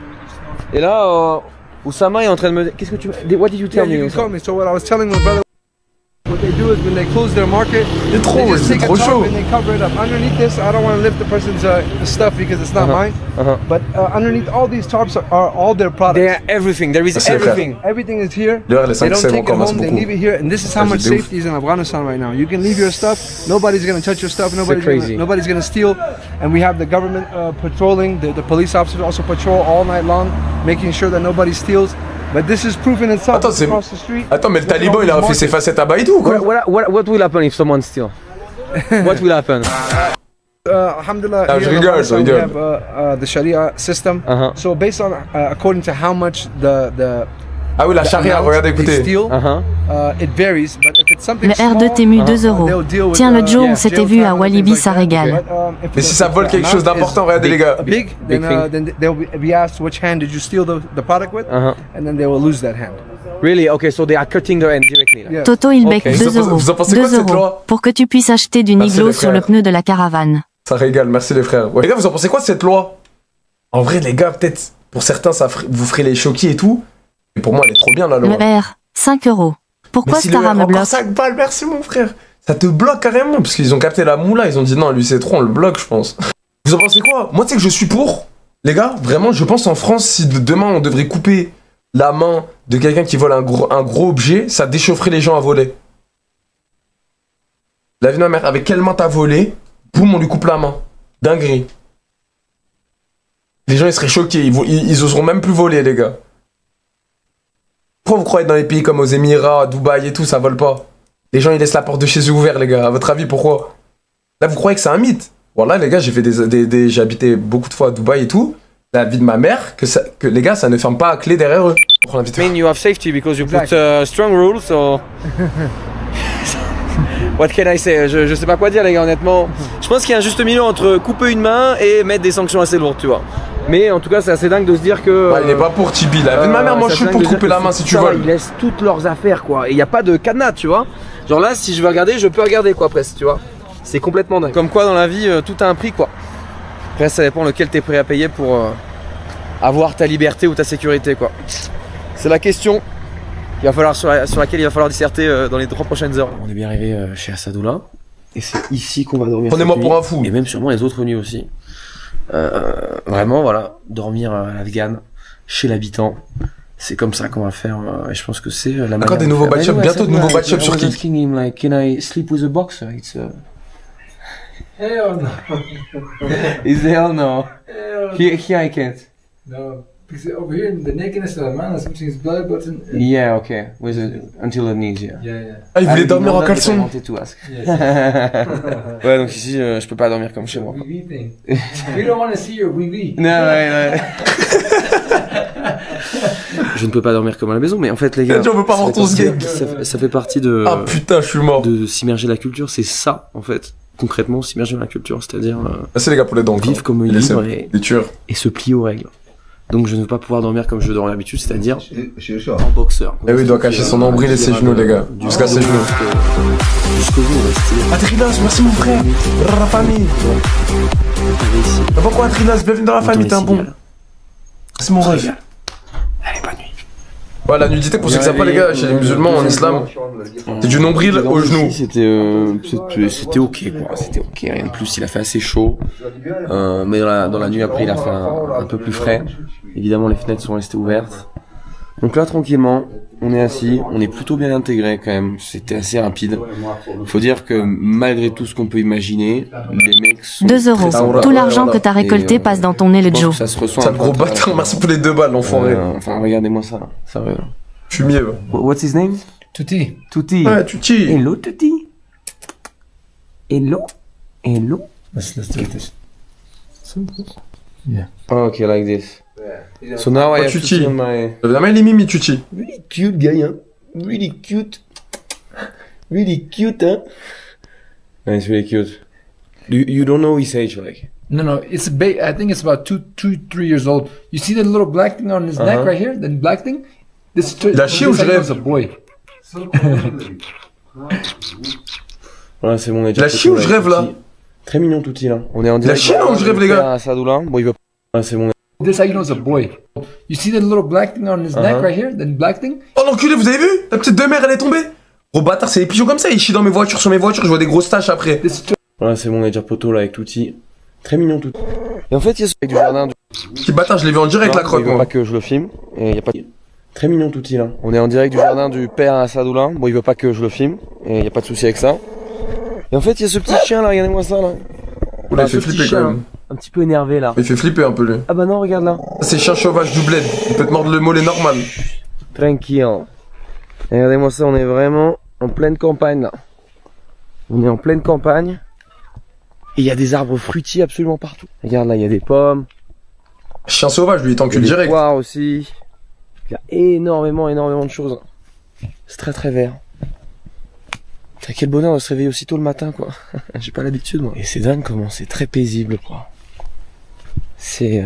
Et là Oussama est en train de me dire... Qu'est-ce que tu... What did you tell me? So what I was telling my brother, what they do is when they close their market, c'est trop chaud. And they cover it up. Underneath this, I don't want to lift the person's stuff because it's not mine. But underneath all these tarps are all their products. They are everything. There is everything. Everything is here. They don't take it home. They leave it here. And this is how much safety is in Afghanistan right now. You can leave your stuff. Nobody's gonna touch your stuff. Nobody's gonna steal. And we have the government patrolling. The police officers also patrol all night long, making sure that nobody steals. But this is proof in itself. Attends, mais le taliban il a fait ses facettes à Baïdou ou quoi? What will happen if someone steals? What will happen? Alhamdulillah, here in Afghanistan we have the Sharia system. So based on according to how much the ah oui, la charia, regardez, écoutez. It varies, but if it's something le R2 Temu 2 €. Tiens, le jour où c'était vu à Walibi, ça régale. Mais si ça vole quelque chose d'important, regardez les gars. Then they'll be asked which hand did you steal the product with, and then they will lose that hand. Really? Okay, so they are cutting their hand directly. Toto Ilbeck 2 €. Vous en pensez quoi de cette loi? Pour que tu puisses acheter du Niglo sur le pneu de la caravane. Ça régale, merci les frères. Ouais. Les gars, vous en pensez quoi de cette loi? En vrai, les gars, peut-être pour certains, vous ferez les choquis et tout. Mais pour moi, elle est trop bien la loi. Le R, 5 €. Pourquoi Stara me bloque? 5 balles, merci mon frère. Ça te bloque carrément, parce qu'ils ont capté la moula, ils ont dit non, lui c'est trop, on le bloque, je pense. Vous en pensez quoi? Moi, tu sais que je suis pour. Les gars, vraiment, je pense en France, si demain on devrait couper la main de quelqu'un qui vole un gros objet, ça déchaufferait les gens à voler. La vie de ma mère, avec quelle main t'as volé? Boum, on lui coupe la main. Dinguerie. Les gens, ils seraient choqués, ils oseront même plus voler, les gars. Pourquoi vous croyez dans les pays comme aux Émirats, à Dubaï et tout, ça vole pas? Les gens ils laissent la porte de chez eux ouverte les gars, à votre avis pourquoi? Là vous croyez que c'est un mythe? Voilà les gars, j'ai fait j'ai habité beaucoup de fois à Dubaï et tout. La vie de ma mère, que les gars ça ne ferme pas à clé derrière eux. I mean you have safety because you put strong rules so... What can I say? Je sais pas quoi dire les gars honnêtement. Je pense qu'il y a un juste milieu entre couper une main et mettre des sanctions assez lourdes tu vois. Mais en tout cas c'est assez dingue de se dire que... Ouais, il est pas pour Tibi, la vie de ma mère, moi je suis pour te couper la main si tu veux. Ils laissent toutes leurs affaires quoi, et il n'y a pas de cadenas tu vois. Genre là si je veux regarder, je peux regarder quoi presque tu vois. C'est complètement dingue. Comme quoi dans la vie, tout a un prix quoi. Après ça dépend lequel t'es prêt à payer pour avoir ta liberté ou ta sécurité quoi. C'est la question qu'il va falloir, sur laquelle il va falloir disserter dans les 3 prochaines heures. On est bien arrivé chez Assadoula, et c'est ici qu'on va dormir. Prenez-moi pour un fou. Et même sûrement les autres nuits aussi. Vraiment voilà, dormir à l'Afghan, chez l'habitant, c'est comme ça qu'on va faire et je pense que c'est la manière. Encore des nouveaux batch-ups, bientôt de nouveaux batch-ups sur Kik. Asking him like, can I sleep with a boxer? It's Hell no. Is hell no. Here I can't. No. Because over here, the nakedness of the man is something his belly button. Yeah, okay. With until the knees, yeah. Ah, il voulait dormir en caleçon. Ouais, donc ici, je peux pas dormir comme chez moi. We don't want to see your wee-wee. Non, ouais. Je ne peux pas dormir comme à la maison, mais en fait, les gars, on veut pas voir ton sgeg. Ça fait partie de. Ah putain, je suis mort. De s'immerger dans la culture, c'est ça, en fait. Concrètement, s'immerger dans la culture, c'est-à-dire. C'est les gars pour les dents. Vivre comme il libre et se plier aux règles. Donc je ne veux pas pouvoir dormir comme je dors d'habitude, c'est-à-dire en boxeur. Et oui, il doit cacher son nombril et ses genoux, les gars. Jusqu'à ses genoux. Jusqu'au genou. Atrinos, merci mon frère. Dans la famille. Pourquoi Atrinos, bienvenue dans la famille, t'es un bon. C'est mon rêve. Allez, bonne nuit. Ouais, la nudité, pour ceux qui savent pas, les gars, chez les musulmans en islam, c'est du nombril au genou. C'était ok, quoi. C'était ok, rien de plus. Il a fait assez chaud. Mais dans la nuit après, il a fait un peu plus frais. Évidemment, les fenêtres sont restées ouvertes. Donc là, tranquillement, on est assis. On est plutôt bien intégré quand même. C'était assez rapide. Faut dire que malgré tout ce qu'on peut imaginer, les mecs sont 2 €. Tout l'argent que t'as récolté passe dans ton nez le Joe. Ça se ressent. Sale gros bâtard, merci pour les 2 balles, l'enfoiré. Enfin, regardez-moi ça. Sérieux. Fumier. What's his name? Tutti. Tutti. Ouais, Tutti. Hello, Tutti. Hello. Let's do this. Yeah. Okay, like this. So now I have Tutti on my... Jamais les mimi, Tutti. Really cute guy, hein? Really cute. Really cute, hein? Yeah, it's really cute. You don't know his age, like? No, it's I think it's about 3 years old. You see the little black thing on his neck right here? The black thing? Il a chié ou je rêve? A boy. Voilà, c'est bon, on est déjà. Il a chié ou je rêve là? Très mignon Tutti là. On est en direct. Il a chié ou je rêve, les gars? Sadoula. Bon, il va. Voilà, c'est bon. This how you know it's a boy. You see the little black thing on his neck right here? The black thing? Oh l'enculé, vous avez vu? La petite demeure, elle est tombée. Gros bâtard, c'est les pigeons comme ça, ils chient dans mes voitures, sur mes voitures, je vois des grosses taches après. Voilà, c'est bon, on est déjà poteau là avec Tutti. Très mignon Tutti. Et en fait, il y a ce mec du jardin. Petit bâtard, je l'ai vu en direct la croque, moi. Pas que je le filme. Et il y a pas. Très mignon Tutti là. On est en direct du jardin du père à Sadoula. Bon, il veut pas que je le filme. Et il y a pas de souci avec ça. Et en fait, il y a ce petit chien là, regardez-moi ça là. Oula, il fait flipper quand même. Un petit peu énervé là. Il fait flipper un peu lui. Ah bah non, regarde là. C'est chien sauvage du bled. Il peut te mordre le mollet normal. Tranquille. Et regardez-moi ça, on est vraiment en pleine campagne là. On est en pleine campagne. Et il y a des arbres fruitiers absolument partout. Regarde là, il y a des pommes. Chien sauvage, lui, il t'encule direct. Il y a des poires aussi. Il y a énormément de choses. C'est très très vert. Quel bonheur de se réveiller aussitôt le matin, quoi. J'ai pas l'habitude, moi. Et c'est dingue comment c'est très paisible, quoi. C'est...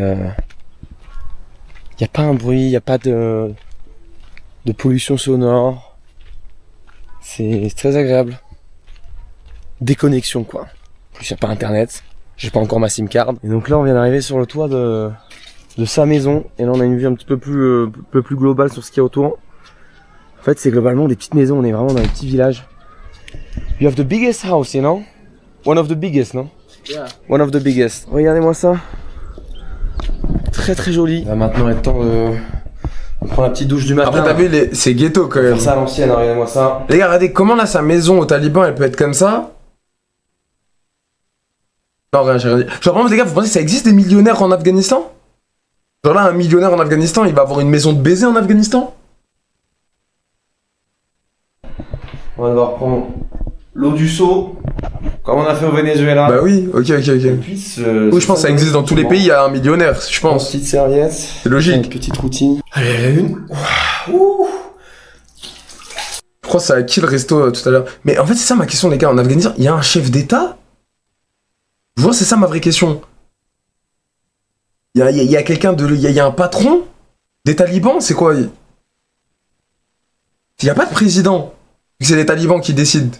y a pas un bruit, y a pas de pollution sonore. C'est très agréable. Déconnexion, quoi. En plus, y a pas internet. J'ai pas encore ma SIM card. Et donc là, on vient d'arriver sur le toit de sa maison. Et là, on a une vue un petit peu plus globale sur ce qu'il y a autour. En fait, c'est globalement des petites maisons. On est vraiment dans un petit village. You have the biggest house, you know? One of the biggest, no? Yeah. One of the biggest. Regardez-moi ça. Très très joli. Il va maintenant être temps de prendre la petite douche du matin. Après, t'as vu, c'est ghetto quand même. Faire ça à l'ancienne, regardez-moi ça. Les gars, regardez comment là, sa maison au Taliban, elle peut être comme ça. Non, rien, j'ai rien dit. Genre, vraiment, les gars, vous pensez que ça existe des millionnaires en Afghanistan? Genre là, un millionnaire en Afghanistan, il va avoir une maison de baiser en Afghanistan? On va devoir prendre l'eau du seau, comme on a fait au Venezuela. Bah oui, ok. Oui, Oui, je pense que ça existe dans tous les pays, il y a un millionnaire, je pense. Petite serviette. C'est logique. Une petite routine. Allez, une. Ouh. Je crois que ça a qui le resto tout à l'heure. Mais en fait, c'est ça ma question, les gars. En Afghanistan, il y a un chef d'État? Je vois, c'est ça ma vraie question. Il y a quelqu'un de... Il y a un patron des talibans, c'est quoi? Il n'y a pas de président. C'est les talibans qui décident.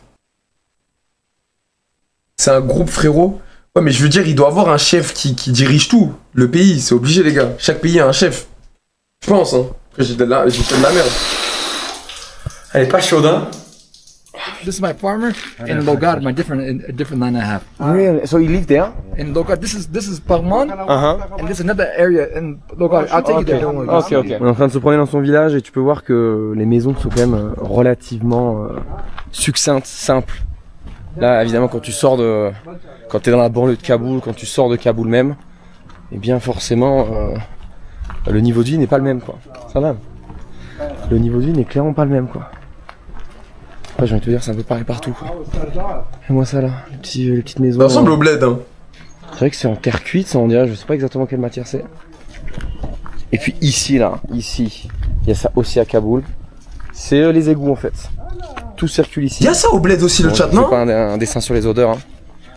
C'est un groupe, frérot. Ouais, mais je veux dire, il doit avoir un chef qui dirige tout. Le pays, c'est obligé, les gars. Chaque pays a un chef. Je pense, hein. Après, j'ai fait de la merde. Elle est pas chaude, hein? This is my farmer in Logad, a different land I have. Really? So you live there? In Logad, this is Parman, and this is another area in Logad. I'll take you there. Don't worry. Ok. On est en train de se promener dans son village et tu peux voir que les maisons sont quand même relativement succinctes, simples. Là, évidemment, quand t'es dans la banlieue de Kaboul, quand tu sors de Kaboul même, eh bien forcément, le niveau de vie n'est pas le même quoi. Ça va. Le niveau de vie n'est clairement pas le même quoi. Après j'ai envie de te dire c'est un peu pareil partout quoi. Et moi ça là, les petites maisons. Ça ressemble au bled hein. C'est vrai que c'est en terre cuite, ça on dirait, je sais pas exactement quelle matière c'est. Et puis ici là, ici, il y a ça aussi à Kaboul. C'est les égouts en fait. Tout circule ici. Il y a ça au bled aussi, le chat, non? C'est pas un dessin sur les odeurs. Hein.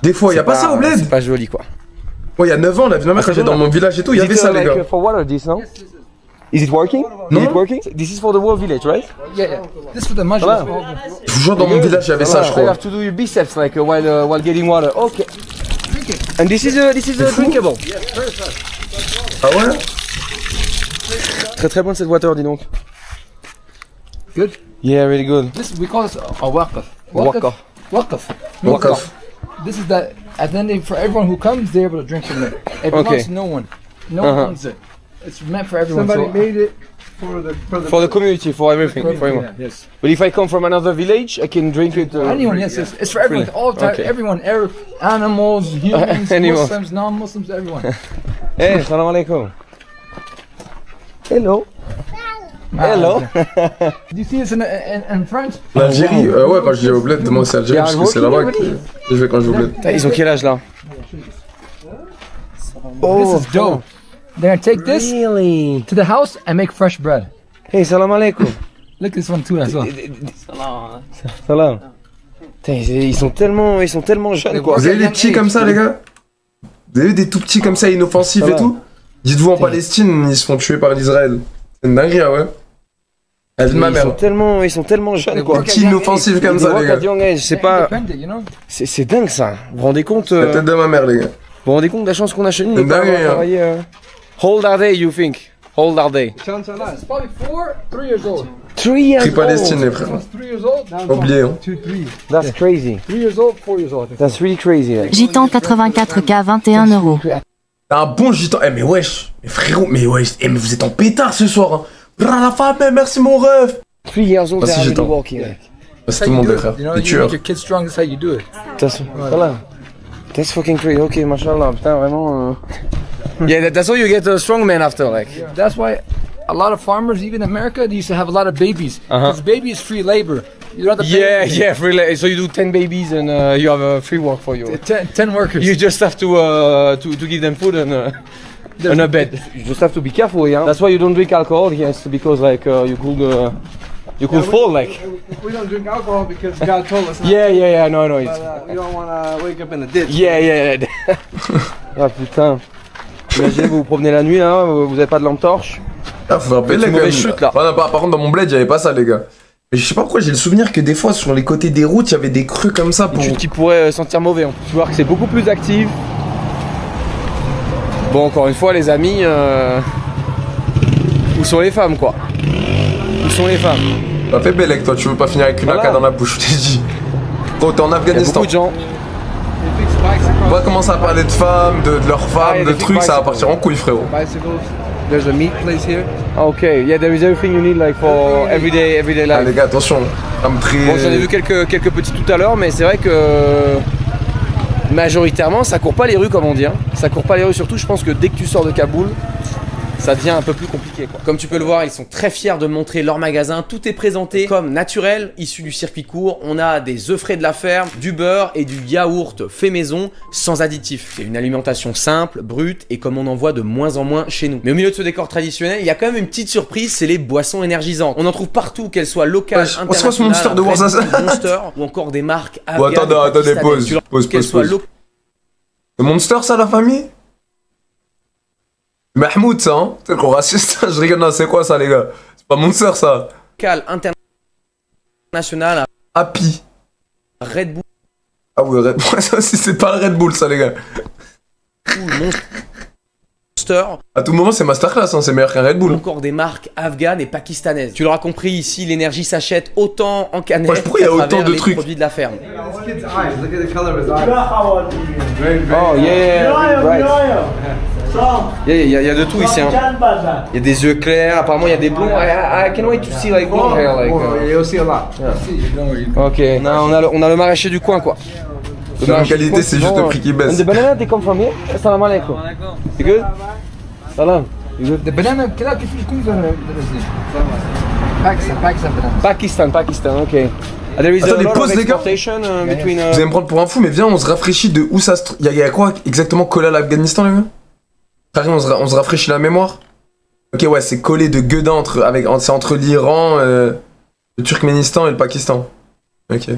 Des fois, il y a pas ça au bled? C'est pas joli quoi. Ouais, il y a 9 ans, la vie de ma mère, quand j'étais dans mon village et tout, il y avait ça, les gars. For what are these, no? Is it working? Non. Is it working? This is for the whole village, right? Yeah, this is for the mushrooms. Toujours dans mon village, il y avait ça, je You crois. have to do your biceps like while getting water. Okay. And this is drinkable. Ah ouais? Très très bonne cette water, dis donc. Good. Yeah, really good. This we call this a waqaf. Waqaf. Waqaf. This is that, and then for everyone who comes, they're able to drink from it. It belongs to no one. No one owns it. It's meant for everyone. Somebody made it For the community, for everything, for everyone. Yeah, yes. But if I come from another village, I can drink it. Anyone, yes, it's for everyone. All the time, Okay. everyone, animals, humans, Animals. Muslims, non-Muslims, everyone. Hey, salam alaikum. Hello. Hello. Do you see this in French? L'Algérie, ouais, quand je dis au bled, moi c'est Algérie, parce que c'est là-bas que je vais quand je vais au bled. Ils ont quel âge là? This is dope. They're gonna take this Really? to the house and make fresh bread. Hey, salam alaikum. Look at this one too as well. Salam. Putain, ils sont tellement jeunes quoi. Vous avez des petits comme ça, les gars? Vous avez des tout petits comme ça, inoffensifs et tout? Dites-vous en Palestine, ils se font tuer par l'Israël. C'est une dinguerie, ouais. La vie de ma mère. Ils sont tellement jeunes quoi. Des petits inoffensifs comme ça, les gars. Je sais pas. Independent, you know? C'est dingue ça. Vous vous rendez compte? La tête de ma mère, les gars. Vous vous rendez compte de la chance qu'on a chez nous de C'est pas dingue, avoir hein. travaillé. How old are they, you think? How old are they? It's probably 3 years old. 3 years Tri old. Palestine, les frères. 3 years old. Oublié, hein. 2, 3. That's crazy. 3 years old, 4 years old. That's really crazy. Like. Gitan 84K 21 €. T'as un bon gitan. Eh, mais wesh. Mais frérot, mais wesh. Eh, mais vous êtes en pétard ce soir, hein. Bra la femme, merci mon ref. 3 years old, Bah, si they're j'étais already en- walking. Like. C'est tout le monde, les frères. You know, Les you tueurs. make your kids strong. That's how you do it. Voilà. That's fucking crazy. Ok, mashallah. Putain, vraiment. Yeah, that's how you get a strong man after, like. That's why a lot of farmers, even in America, they used to have a lot of babies. Because baby is free labor. You don't have to pay Yeah, so you do 10 babies and you have a free work for you. 10 workers. You just have to give them food and a bed. You just have to be careful, yeah. That's why you don't drink alcohol, yes, because like you could fall, like. We don't drink alcohol because God told us. Yeah, no, it's. We don't want to wake up in a ditch. Yeah. Ah putain. Imaginez, vous vous promenez la nuit, là, vous avez pas de lampe torche. Ah, faut faire Une péter quand même. mauvaise chute, là. Par contre, dans mon bled, y'avait pas ça, les gars. Mais je sais pas pourquoi j'ai le souvenir que des fois, sur les côtés des routes, il y avait des crues comme ça Une pour. chute qui pourrait sentir mauvais. On peut voir que c'est beaucoup plus actif. Bon, encore une fois, les amis, où sont les femmes, quoi? Où sont les femmes? T'as fait Bellec, toi, tu veux pas finir avec une Voilà. AK dans la bouche, je t'ai dit. Quand t'es en Il y a Afghanistan, beaucoup de gens. on va commencer à parler de femmes, de leurs Ah, il y femmes, a de des trucs, ça va bicycles. partir en couille, frérot. Bicycles. There's a meat place here. Okay, yeah, there is everything you need like for everyday Ah, les life. gars, attention, femme très. Bon, j'en ai vu quelques petits tout à l'heure, mais c'est vrai que majoritairement, ça court pas les rues, comme on dit. Hein. Ça court pas les rues, surtout, je pense que dès que tu sors de Kaboul, ça devient un peu plus compliqué, quoi. Comme tu peux le voir, ils sont très fiers de montrer leur magasin. Tout est présenté comme naturel, issu du circuit court. On a des œufs frais de la ferme, du beurre et du yaourt fait maison, sans additifs. C'est une alimentation simple, brute et comme on en voit de moins en moins chez nous. Mais au milieu de ce décor traditionnel, il y a quand même une petite surprise, c'est les boissons énergisantes. On en trouve partout, qu'elles soient locales, Wesh, c'est quoi ce Monster de internationales, Warzone? Monster ou encore des marques Bon, afghanes et attendez, pakistanaises. pause. Qu'elles soient locales. Le Monster, ça, la famille? Mahmoud, ça, hein? C'est trop raciste, je rigole, non, c'est quoi ça, les gars? C'est pas Monster, ça. International, Happy. Red Bull, Ah oui, Red Bull, ça aussi, c'est pas le Red Bull, ça, les gars. Monster, À tout moment, c'est Masterclass, hein, c'est meilleur qu'un Red ou Bull. encore des marques afghanes et pakistanaises. Tu l'auras compris, ici, l'énergie s'achète autant en canette Wesh, pourquoi il y a qu'à autant travers de les trucs? produits de la ferme. This kid's eyes. Look at the color of his eyes. Very, very. Oh yeah, right. Il y a de tout ici. Hein. Il y a des yeux clairs, apparemment il y a des blonds. I can't wait to see like blonde hair. Like, You'll see a lot. Ok, non, on a le maraîcher du coin, quoi. C'est la même qualité, c'est juste le prix qui baisse. And the banana, they come from here? Assalamu alaikum. You good? Salam. The banana, كده كيف يكون Pakistan, okay. There is attends, a lot pause, of les gars. exportation between... Vous allez me prendre pour un fou, mais viens, on se rafraîchit de où ça se... Il y a quoi exactement collé à l'Afghanistan, les gars? Pareil, on se rafraîchit la mémoire. Ok, ouais, c'est collé de gueudin c'est entre l'Iran, le Turkménistan et le Pakistan. Ok.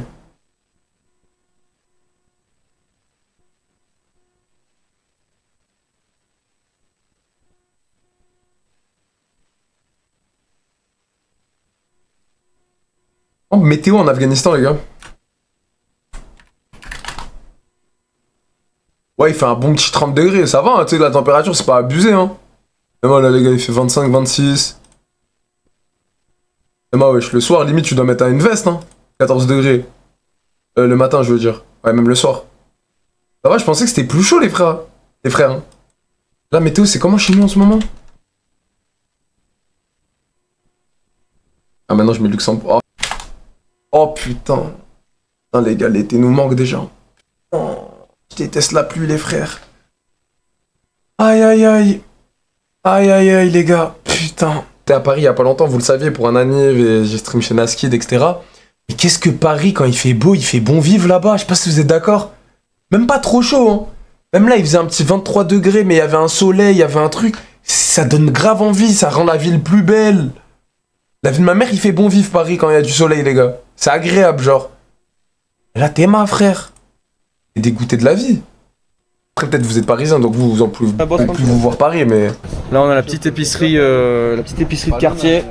Oh, météo en Afghanistan, les gars. Ouais, il fait un bon petit 30 degrés, ça va, hein, tu sais, la température, c'est pas abusé, hein. Et moi, là, les gars, il fait 25, 26. Et moi, wesh, le soir, limite, tu dois mettre une veste, hein. 14 degrés. Le matin, je veux dire. Ouais, même le soir. Ça va, je pensais que c'était plus chaud, les frères. Les frères, hein. La météo, c'est comment chez nous en ce moment? Ah, maintenant, je mets Luxembourg. Oh putain. Putain, les gars, l'été nous manque déjà. Oh, je déteste la pluie, les frères. Aïe, aïe, aïe. Aïe, aïe, aïe, les gars. Putain. J'étais à Paris il y a pas longtemps, vous le saviez, pour un anniv et j'ai stream chez Naskid, etc. Mais qu'est-ce que Paris, quand il fait beau, il fait bon vivre là-bas. Je sais pas si vous êtes d'accord. Même pas trop chaud, hein. Même là, il faisait un petit 23 degrés, mais il y avait un soleil, il y avait un truc. Ça donne grave envie, ça rend la ville plus belle. La vie de ma mère, il fait bon vivre Paris quand il y a du soleil, les gars. C'est agréable, genre. Là, t'es ma frère. T'es dégoûté de la vie. Après, peut-être vous êtes parisien, donc vous en pouvez plus vous voir Paris, mais... Là, on a la petite épicerie de quartier.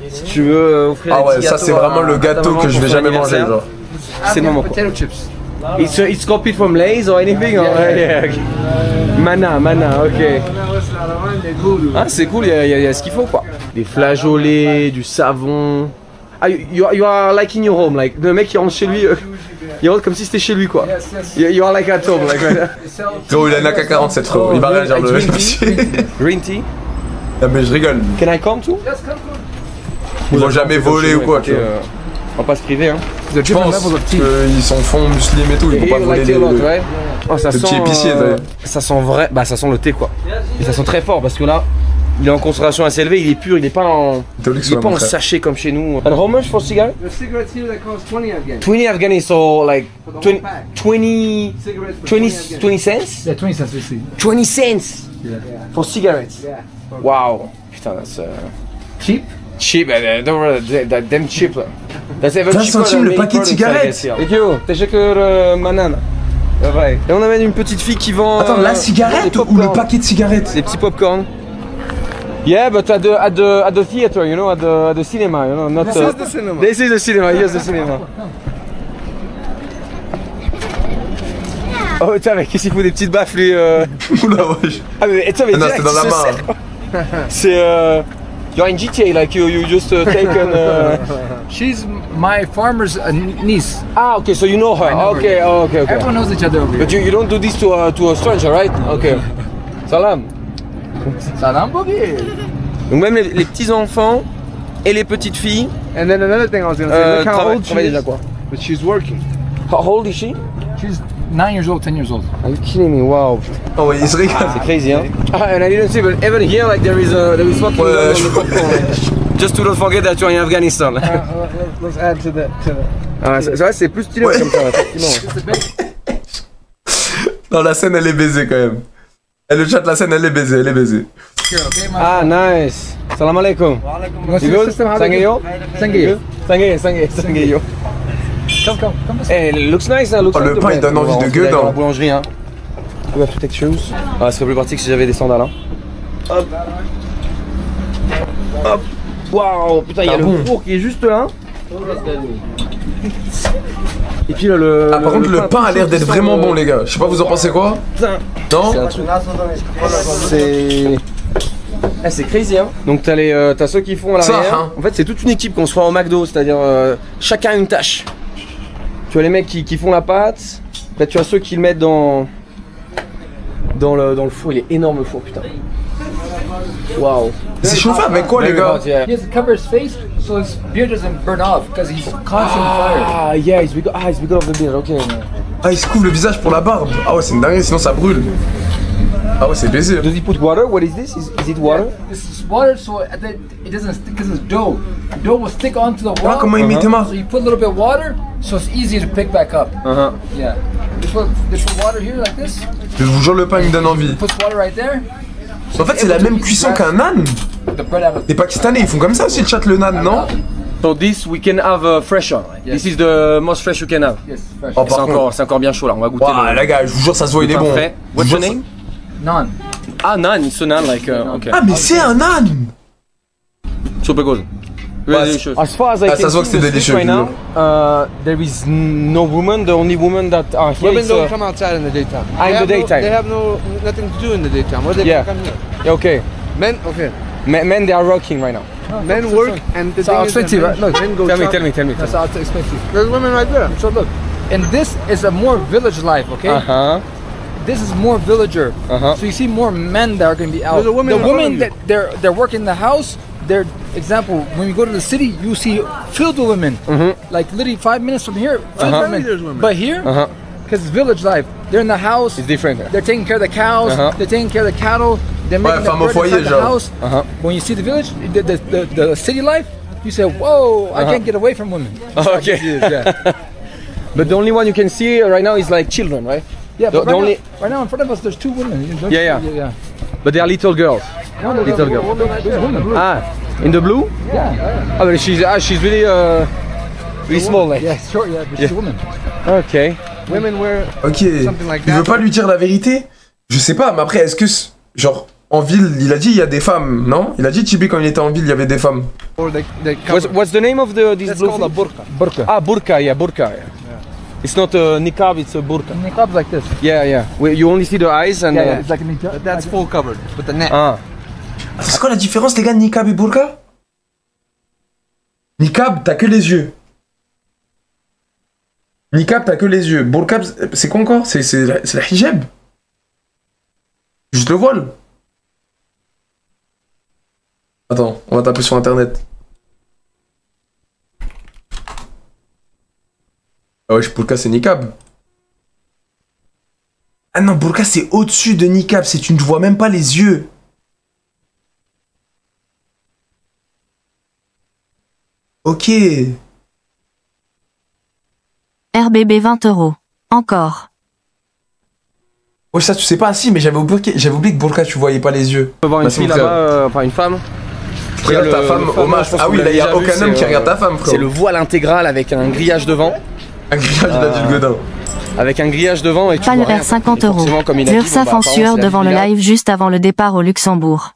Si tu veux offrir ah ouais, ça c'est vraiment le gâteau que je vais jamais manger, genre. C'est le moment. Potato chips. It's copied from Lay's or anything? Yeah, okay. Mana, ok. Ah, c'est cool, il y a ce qu'il faut, quoi. Des flageolets, du savon. Ah, you are like in your home, like le mec qui rentre chez lui, il rentre comme si c'était chez lui, quoi. You are like at home, like. Gros, il a une AK-47, frérot. Il va réagir le Green tea? Non, mais je rigole. Can I come too? Ils vont jamais voler ou quoi, tu vois. On va pas se priver, hein. Je pense qu'ils sont fond muslim et tout, ils vont pas voler oh, ça le sent, petit épicier. Ça sent vrai, bah ça sent le thé, quoi. Et ça sent très fort parce que là, il est en concentration assez élevée, il est pur, il est pas en, sachet comme chez nous. And how much for cigarette? The cigarettes here that cost 20 Afghani. 20 Afghani, so like 20 cents? Yeah, 20 cents we see. 20 cents for cigarettes. Yeah. Wow. Putain, that's cheap. Cheap, damn cheap. That's even 20 centimes le paquet de cigarettes. Thank you. Teşekkür manan. Et on amène une petite fille qui vend. Attends, la cigarette ou le paquet de cigarettes? Des petits popcorn. Yeah, but at the theater, you know, at the cinema, you know, not. This is the cinema. This is the cinema. Yes, the cinema. Oh, tiens, mais qu'est-ce qu'il faut des petites baffes, lui Oula, wesh. Ah, mais tiens, mais non, c'est dans la main. C'est you're in GTA, like you just taken. She's my farmer's niece. Ah, okay, so you know her. Okay. Everyone knows each other over here. But you don't do this to a stranger, right? Okay. Salam. Salam, Bobby. Donc même les petits enfants et les petites filles. And then another thing I was gonna say, look how old she is. Déjà, quoi. But she's working. How old is she? She's 9 years old, 10 years old. Are you kidding me? Wow. Oh ouais, il se régale. C'est crazy, hein? And I didn't see, but even here, like there is fucking on the popcorn. Just to don't forget that you're in Afghanistan. Let's add to that. Ah, c'est plus stylé comme ça, effectivement. Non, la scène elle est baisée quand même. Et le chat, la scène elle est baisée, Ah, nice. Salam alaikum. You good? Sangeyo? Sangeyo. Come. Hey, it looks nice, hein? Oh, le pain il donne envie de gueule dans la boulangerie, hein. Tu vas tout take shoes. Ah, ça serait plus pratique si j'avais des sandales, hein. Hop. Waouh, putain, il y a le four qui est juste là. Et puis là, par contre, le pain a l'air d'être vraiment bon, les gars. Je sais pas, vous en pensez quoi? Putain. Non? C'est un truc. C'est crazy, hein. Donc t'as ceux qui font à l'arrière. Hein. En fait, c'est toute une équipe qu'on se voit au McDo, c'est-à-dire chacun une tâche. Tu as les mecs qui font la pâte. Là, tu as ceux qui le mettent dans le four. Il est énorme le four, putain. Waouh. C'est chauffé avec quoi, les gars? He has to cover his face so his beard doesn't burn off because he's constantly fired. Ah, yeah, it's because of the beard, ok. Ah, il se couvre le visage pour la barbe. Ah ouais, c'est une dinguerie, sinon ça brûle. Ah ouais, c'est baisé. Does he put water? What is this? Is it water? This is water, so that it doesn't stick because it's dough. Dough will stick onto the wall. Ah, comment il met tes mains? So you put a little bit of water, so it's easy to pick back up. Yeah. They put water here like this. Je vous jure, le pain il me donne envie. Put water right there. En fait, c'est la même cuisson qu'un naan. Les Pakistanais, ils font comme ça aussi, le chat, le naan, non? So this we can have fresher. This is the most fresh you can have. Yes, fresh. Oh, C'est encore bien chaud là, on va goûter. Wow, les gars, je vous jure, ça se voit, il est bon. What's your name? Naan. Ah, naan, it's a naan like, okay. Ah, mais c'est un naan! Super good. Really delicious. As far as I Ah, ça can se voit que see c'est the délicieux. right now, there is no woman. The only women that are here Women is, don't come outside in the daytime. In the daytime. They have nothing to do in the daytime. What they Yeah. come here? Yeah, okay. Men, okay. Men, they are rocking right now. Men work and the thing is that men, Look, men go Tell shop. me. That's how to explain to you. There's women right there. So look, and this is a more village life, okay? This is more villager. So you see more men that are going to be out. There's a woman the in front women of that they're working in the house. They're example when you go to the city, you see filled with women. Like literally 5 minutes from here, filled with women. But here, because it's village life, they're in the house. It's different. They're taking care of the cows. They're taking care of the cattle. They're making the bread inside the house. When you see the village, the city life, you say, "Whoa, I can't get away from women." Okay. Yeah. But the only one you can see right now is like children, right? Yeah, The but only- right now in front of us, there's 2 women. Don't Yeah, you- yeah. But they are little girls. No, there's Little a girl. woman right there. Woman. Ah, in the blue? Yeah. Oh, but she's really really small, like. Yeah, short. Yeah, but she's a woman. Okay. Women wear Ok. something like Il that. veut pas lui dire la vérité? Je sais pas, mais après, est-ce que, genre, en ville, il a dit il y a des femmes, non? Il a dit Tibi quand il était en ville, il y avait des femmes. Or they cover. What's the name of this That's blue called a thing? burqa. Burqa. Ah, burqa, yeah, burqa. Yeah. It's not a niqab, it's a burqa. Niqab's like this. Yeah, yeah. You only see the eyes and. Yeah, it's like a niqab. But that's full covered with the net. Ah. Attends, c'est quoi la différence, les gars, de niqab et burqa? Niqab, t'as que les yeux. Niqab, t'as que les yeux. Burqa, c'est quoi encore? C'est la hijab. Juste le voile. Attends, on va taper sur internet. Ah ouais, burqa c'est niqab. Ah non, burqa c'est au-dessus de niqab, c'est tu ne vois même pas les yeux. Ok. RBB 20 €. Encore. Ouais, ça tu sais pas, si, mais j'avais oublié que burqa tu voyais pas les yeux. On peut voir une Bah, c'est fille mon frère. là-bas, enfin une femme. Regarde ta femme au masque. Ah oui, là, y a aucun homme qui regarde ta femme, frérot. C'est le voile intégral avec un grillage devant. Un grillage d'Adil Godin. Avec un grillage devant et tu vois rien. Palmer 50 €. Forcément, comme il a dit, L'URSSAF bon, en bah, sueur apparemment, c'est devant le la live juste avant le départ au Luxembourg.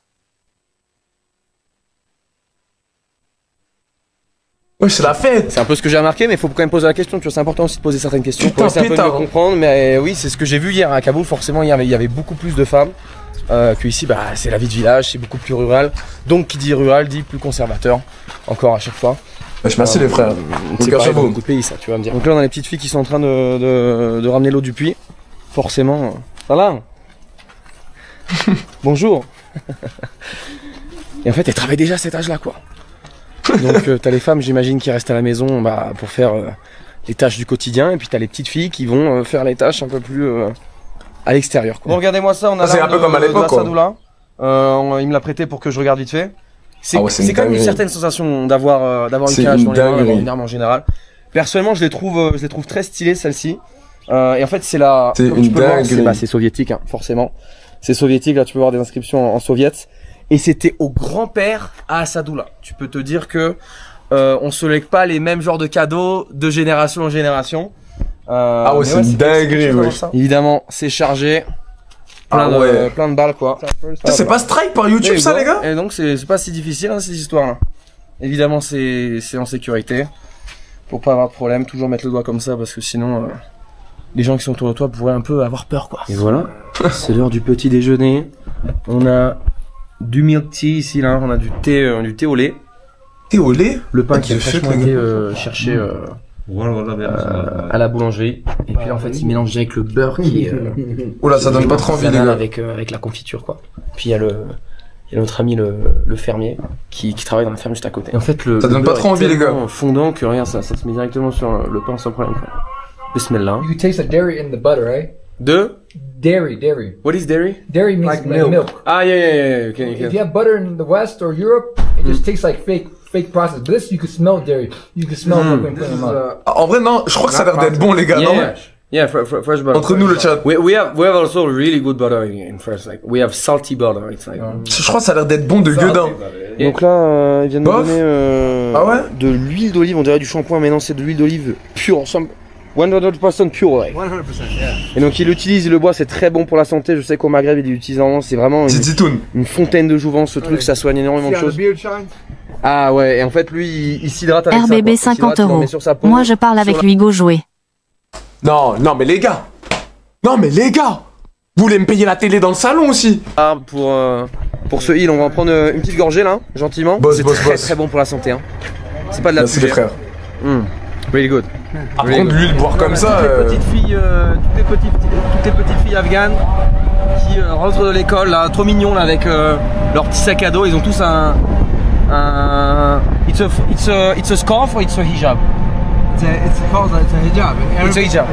Ouais, c'est la fête. C'est un peu ce que j'ai remarqué, mais il faut quand même poser la question. Tu vois, c'est important aussi de poser certaines questions Putain, pour essayer un peu de pétard, mieux hein. comprendre. Mais oui, c'est ce que j'ai vu hier à Kaboul. Forcément, il y avait beaucoup plus de femmes que ici. Bah, c'est la vie de village, c'est beaucoup plus rural. Donc, qui dit rural dit plus conservateur. Encore à chaque fois. Wesh, merci les frères. C'est Donc, pareil dans bravo. beaucoup de pays, ça, tu vas me dire. Donc là, on a les petites filles qui sont en train de ramener l'eau du puits. Forcément. Ça va. Bonjour. Et en fait, elles travaillent déjà à cet âge-là, quoi. Donc t'as les femmes, j'imagine, qui restent à la maison bah, pour faire les tâches du quotidien, et puis t'as les petites filles qui vont faire les tâches un peu plus à l'extérieur. Bon, regardez-moi ça, on a c'est un peu comme à l'époque, quoi. Il me l'a prêté pour que je regarde vite fait. C'est Ah ouais, c'est quand même une dinguerie. certaine sensation d'avoir une C'est cage une dans les mains, dinguerie. d'avoir une arme en général. Personnellement, je les trouve très stylées, celles-ci. Et en fait, c'est C'est comme une tu peux le voir, dinguerie. c'est soviétique, hein, forcément. C'est soviétique, là tu peux voir des inscriptions en soviet. Et c'était au grand-père à Assadoullah. Tu peux te dire que on se lègue pas les mêmes genres de cadeaux de génération en génération. Ah ouais, mais c'est une dinguerie, quelque chose ouais. comme ça. Évidemment, c'est chargé. Ah ouais. Plein de balles, quoi. Putain, c'est pas strike par YouTube, ça, les gars? Et donc, c'est pas si difficile, hein, ces histoires-là. Évidemment, c'est en sécurité. Pour pas avoir de problème, toujours mettre le doigt comme ça, parce que sinon, les gens qui sont autour de toi pourraient un peu avoir peur, quoi. Et voilà, c'est l'heure du petit déjeuner. On a du milk tea ici, là. On a du thé au lait. Thé au lait? Le pain Ah, qui a tu fais, fraîchement les été gars. cherché à la boulangerie. Et puis là, en fait, il mélange avec le beurre qui est... Oula, ça donne pas trop envie, les gars. avec la confiture, quoi. Puis il y a notre ami le fermier qui travaille dans la ferme juste à côté. Et en fait, Ça donne pas trop envie, les gars. Fondant que rien, ça se met directement sur le pain sans problème, quoi. Bismillah. You taste the dairy in the butter, right? De Dairy. What is dairy? Dairy means Like like milk. Ah, yeah. Okay. If you have butter in the West or Europe, it just tastes like fake process. But this, you can smell dairy. You can smell milk when you put it in your mouth. En vrai, non, je crois que ça a l'air d'être bon, les gars, non? Yeah, fresh butter. Entre nous, le chat. We have also really good butter in France. Like we have salty butter. It's like. Je crois que ça a l'air d'être bon de gueudin. Donc là, ils viennent de donner de l'huile d'olive. On dirait du shampoing, mais non, c'est de l'huile d'olive pure. 100% pure. Like. 100%, yeah. Et donc il l'utilise, il le boit, c'est très bon pour la santé. Je sais qu'au Maghreb il l'utilise vraiment, c'est vraiment une fontaine de jouvence ce truc, ça soigne énormément de choses. Ah ouais, et en fait lui il s'hydrate avec ça. RBB 50 €. Moi je parle avec lui, go jouer. Non, mais les gars. Vous voulez me payer la télé dans le salon aussi? Ah, pour ce heal, on va en prendre une petite gorgée là, gentiment. C'est très bon pour la santé. Hein. C'est pas de la Merci les frères. Really good. Par contre, l'huile, boire comme ça. Toutes les petites filles afghanes qui rentrent de l'école là, trop mignons là, avec leur petit sac à dos. Ils ont tous un it's a scarf or it's a hijab? It's a hijab. It's a hijab.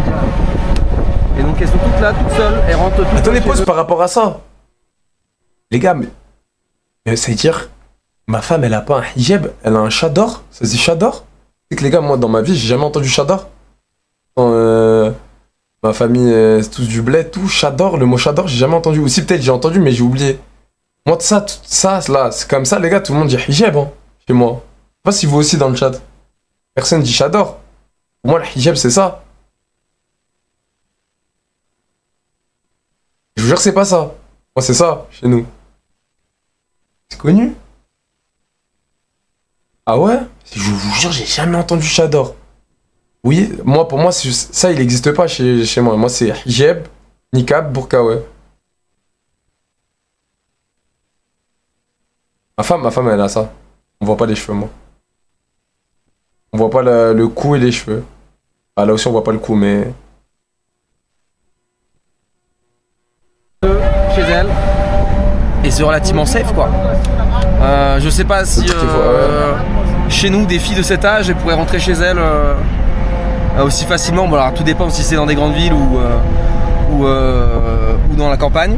Et donc elles sont toutes là, toutes seules. Elles rentrent toutes. Attendez, pause par rapport à ça. Les gars, mais ça veut dire, ma femme, elle a pas un hijab, elle a un chador. Ça se dit chador? C'est que les gars, moi dans ma vie, j'ai jamais entendu chador. Ma famille, c'est tous du bled, tout. Chador, le mot chador, j'ai jamais entendu. Aussi, peut-être j'ai entendu, mais j'ai oublié. Moi, ça là, c'est comme ça, les gars, tout le monde dit hijab, hein, chez moi. Je sais pas si vous aussi dans le chat. Personne dit chador. Pour moi, le hijab, c'est ça. Je vous jure, c'est pas ça. Moi, c'est ça, chez nous. C'est connu? Ah ouais? Je vous jure, j'ai jamais entendu chador. Oui, moi, pour moi, ça, il n'existe pas chez moi. Moi, c'est hijab, niqab, burqa, ouais. Ma femme, elle a ça. On voit pas les cheveux, moi. On voit pas le cou et les cheveux. Ah, là aussi, on voit pas le cou, mais... Chez elle. Et c'est relativement safe, quoi. Je sais pas si chez nous, des filles de cet âge, elles pourraient rentrer chez elles aussi facilement. Bon, alors tout dépend si c'est dans des grandes villes ou dans la campagne.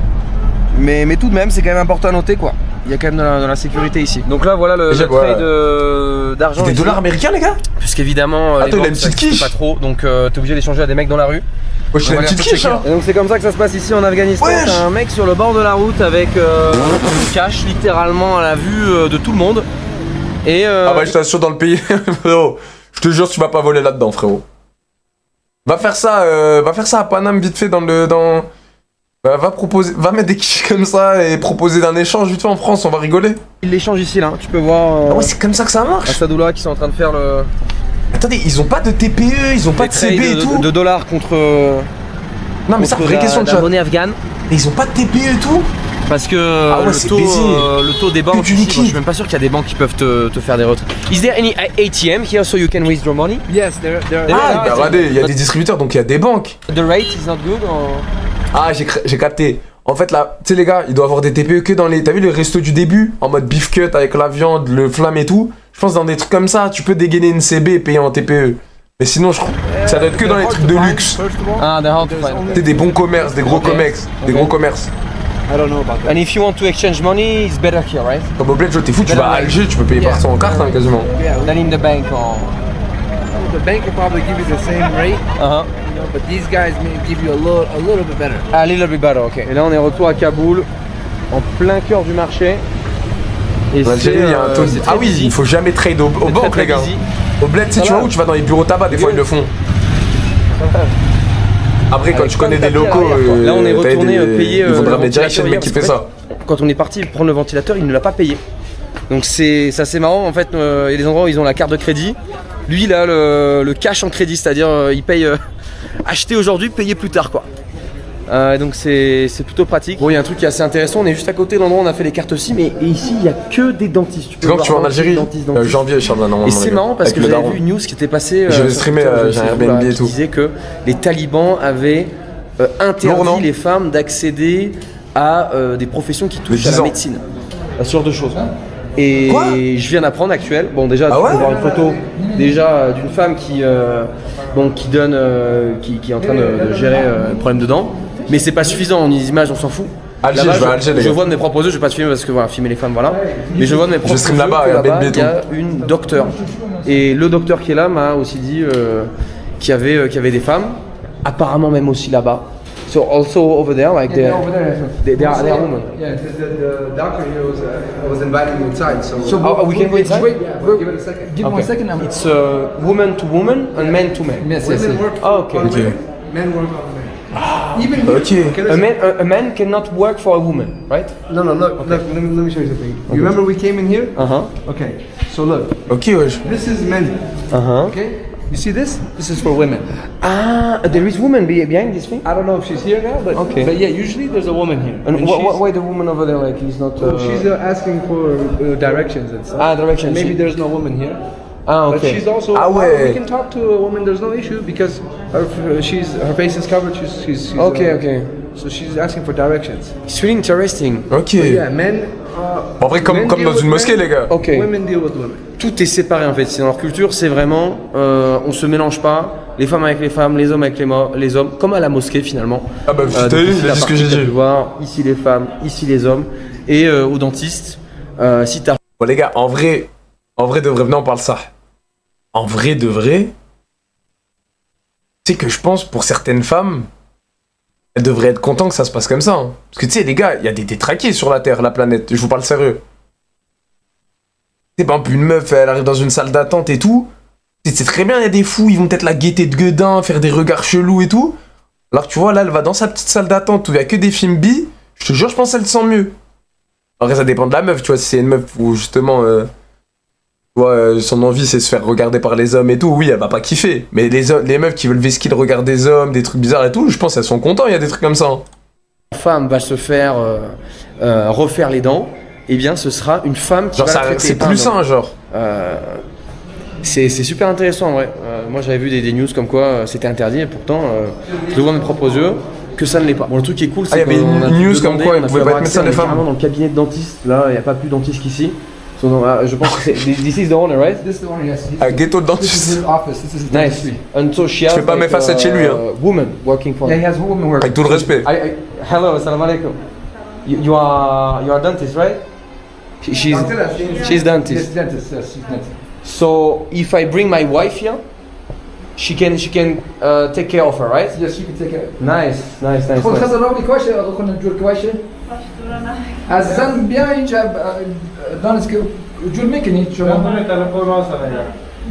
Mais tout de même, c'est quand même important à noter, quoi. Il y a quand même de la sécurité ici. Donc là, voilà le trade d'argent. Des dollars américains, les gars? Puisqu'évidemment, attends, il a une petite quiche. Pas trop, donc t'es obligé d'échanger à des mecs dans la rue. Ouais, j'ai une petite quiche, hein. Et donc c'est comme ça que ça se passe ici en Afghanistan. T'as un mec sur le bord de la route avec du cash littéralement à la vue de tout le monde. Et ah bah je t'assure, dans le pays, frérot, je te jure tu vas pas voler là-dedans, frérot. Va faire ça à Paname vite fait va mettre des quiches comme ça et proposer d'un échange vite fait en France, on va rigoler. Il l'échange ici là, tu peux voir. Ah ouais, c'est comme ça que ça marche. À Sadoula qui sont en train de faire le. Attendez, ils ont pas de TPE, ils ont pas de CB et tout. De dollars contre. Non mais ça, vraie question de chat. La monnaie afghane. Mais ils ont pas de TPE et tout. Parce que le taux des banques, ici, je suis même pas sûr qu'il y a des banques qui peuvent te faire des retraits. Is there any ATM here so you can withdraw money? Yes, there ah, bah regardez, il y a des distributeurs donc il y a des banques. The rate is not good or... Ah, j'ai capté. En fait là, tu sais les gars, il doit avoir des TPE que dans les... T'as vu les restos du début? En mode beef cut avec la viande, le flamme et tout. Je pense dans des trucs comme ça, tu peux dégainer une CB et payer en TPE. Mais sinon, je crois ça doit être que dans les trucs de luxe. Ah, c'est des bons commerces, des gros commerces, des gros commerces. I don't know about that. And if you want to exchange money, it's better here, right? Comme au bled, t'es fou, tu vas à Alger, tu peux payer partout en carte, hein, quasiment. Than in the bank or... The bank will probably give you the same rate. You know, but these guys may give you a little bit better. A little bit better, ok. Et là, on est retour à Kaboul, en plein cœur du marché. Et en Algérie, il y a un taux. Ah oui, il faut jamais trade au banque, les gars. Au bled, tu vois où tu vas dans les bureaux tabac, des fois ils le font. Après, quand tu connais des locaux, là on est retourné payer. Il faudra mettre direct chez le mec qui fait ça. Quand on est parti prendre le ventilateur, il ne l'a pas payé. Donc c'est assez marrant. En fait, il y a des endroits où ils ont la carte de crédit. Lui, il a le cash en crédit, c'est-à-dire il paye acheter aujourd'hui, payer plus tard, quoi. Donc c'est plutôt pratique. Bon, il y a un truc qui est assez intéressant. On est juste à côté de l'endroit où on a fait les cartes aussi, mais ici il y a que des dentistes. C'est quand tu vas en Algérie, janvier, Charles, normalement. Et c'est marrant parce que j'avais vu une news qui était passée. J'avais streamé, j'ai un Airbnb et tout. Qui disait que les talibans avaient interdit les femmes d'accéder à des professions qui touchent à la médecine, à ce genre de choses. Et je viens d'apprendre actuel. Bon, déjà, tu peux voir une photo déjà d'une femme qui est en train de gérer un problème de dents. Mais c'est pas suffisant, en images on s'en fout. Alger, je vois de mes propres yeux, je vais pas te filmer parce que voilà, filmer les femmes, voilà. Mais je vois de mes propres yeux là-bas, il y a une docteure. Et le docteur qui est là m'a aussi dit qu'il y avait des femmes, apparemment même aussi là-bas. So also over there, like they are women. Yeah, the doctor here was inviting me inside. So we can go inside. Wait, give it a second. Give me 1 second. It's woman to woman and man to man. Yes. Okay. Men work on men. Even A man cannot work for a woman, right? No, look, let me show you something. You remember we came in here? Okay, so look. Ok, wesh. This is men. Okay? You see this? This is for women. Ah, there is woman behind this thing? I don't know if she's here now, but but yeah, usually there's a woman here. And why the woman over there like is not? She's asking for directions and stuff. Directions. Maybe there's no woman here. Okay. But she's also. We can talk to a woman. There's no issue because her face is covered. She's okay. So she's asking for directions. It's really interesting. Ok. But yeah, men. En vrai, comme dans une mosquée, les gars. Ok. Women deal with women. Tout est séparé en fait. C'est dans leur culture, c'est vraiment, on se mélange pas. Les femmes avec les femmes, les hommes avec les hommes, comme à la mosquée finalement. Ah bah t'as vu, c'est ce que j'ai dit. Voir ici les femmes, ici les hommes, et au dentiste. Si t'as. Bon les gars, en vrai de vrai, venez on parle ça. En vrai de vrai, tu sais que je pense pour certaines femmes, elles devraient être contentes que ça se passe comme ça. Hein. Parce que tu sais les gars, il y a des détraqués sur la Terre, la planète. Je vous parle sérieux. C'est par exemple une meuf, elle arrive dans une salle d'attente et tout. C'est très bien, il y a des fous, ils vont peut-être la guetter de gueudin, faire des regards chelous et tout. Alors que tu vois, là, elle va dans sa petite salle d'attente où il n'y a que des films bi. Je te jure, je pense qu'elle se sent mieux. Après, ça dépend de la meuf, tu vois. Si c'est une meuf où justement, son envie c'est se faire regarder par les hommes et tout, oui, elle va pas kiffer. Mais les meufs qui veulent vesquer le regard des hommes, des trucs bizarres et tout, je pense qu'elles sont contentes, il y a des trucs comme ça. Hein. La femme va se faire refaire les dents. Eh bien, ce sera une femme qui va la traiter. C'est plus sain, genre. C'est super intéressant, en vrai. Moi, j'avais vu des news comme quoi c'était interdit, et pourtant, je le vois de mes propres yeux que ça ne l'est pas. Bon, le truc qui est cool, c'est qu'il y avait une news comme quoi il pouvait pas être médecin des femmes. Dans le cabinet de dentiste, là, il n'y a pas plus de dentiste qu'ici. Je pense que c'est. This is the owner, right? This is the one, yes. Ghetto dentist. This is his office. This is his Nice. And so she has. Je fais pas mes facettes chez lui, hein. Woman working for. Yeah, he has a woman working. Avec tout le respect. Hello, assalamu alaikum. You are dentist, right? She's dentist. Yes, dentist. Yes, she's dentist. So if I bring my wife here, she can take care of her, right? Yes, she can take care. Nice. خذ الروبي كويشة أو خذ نجول كويشة. أزن بيان جاب دانس جول ميكني شو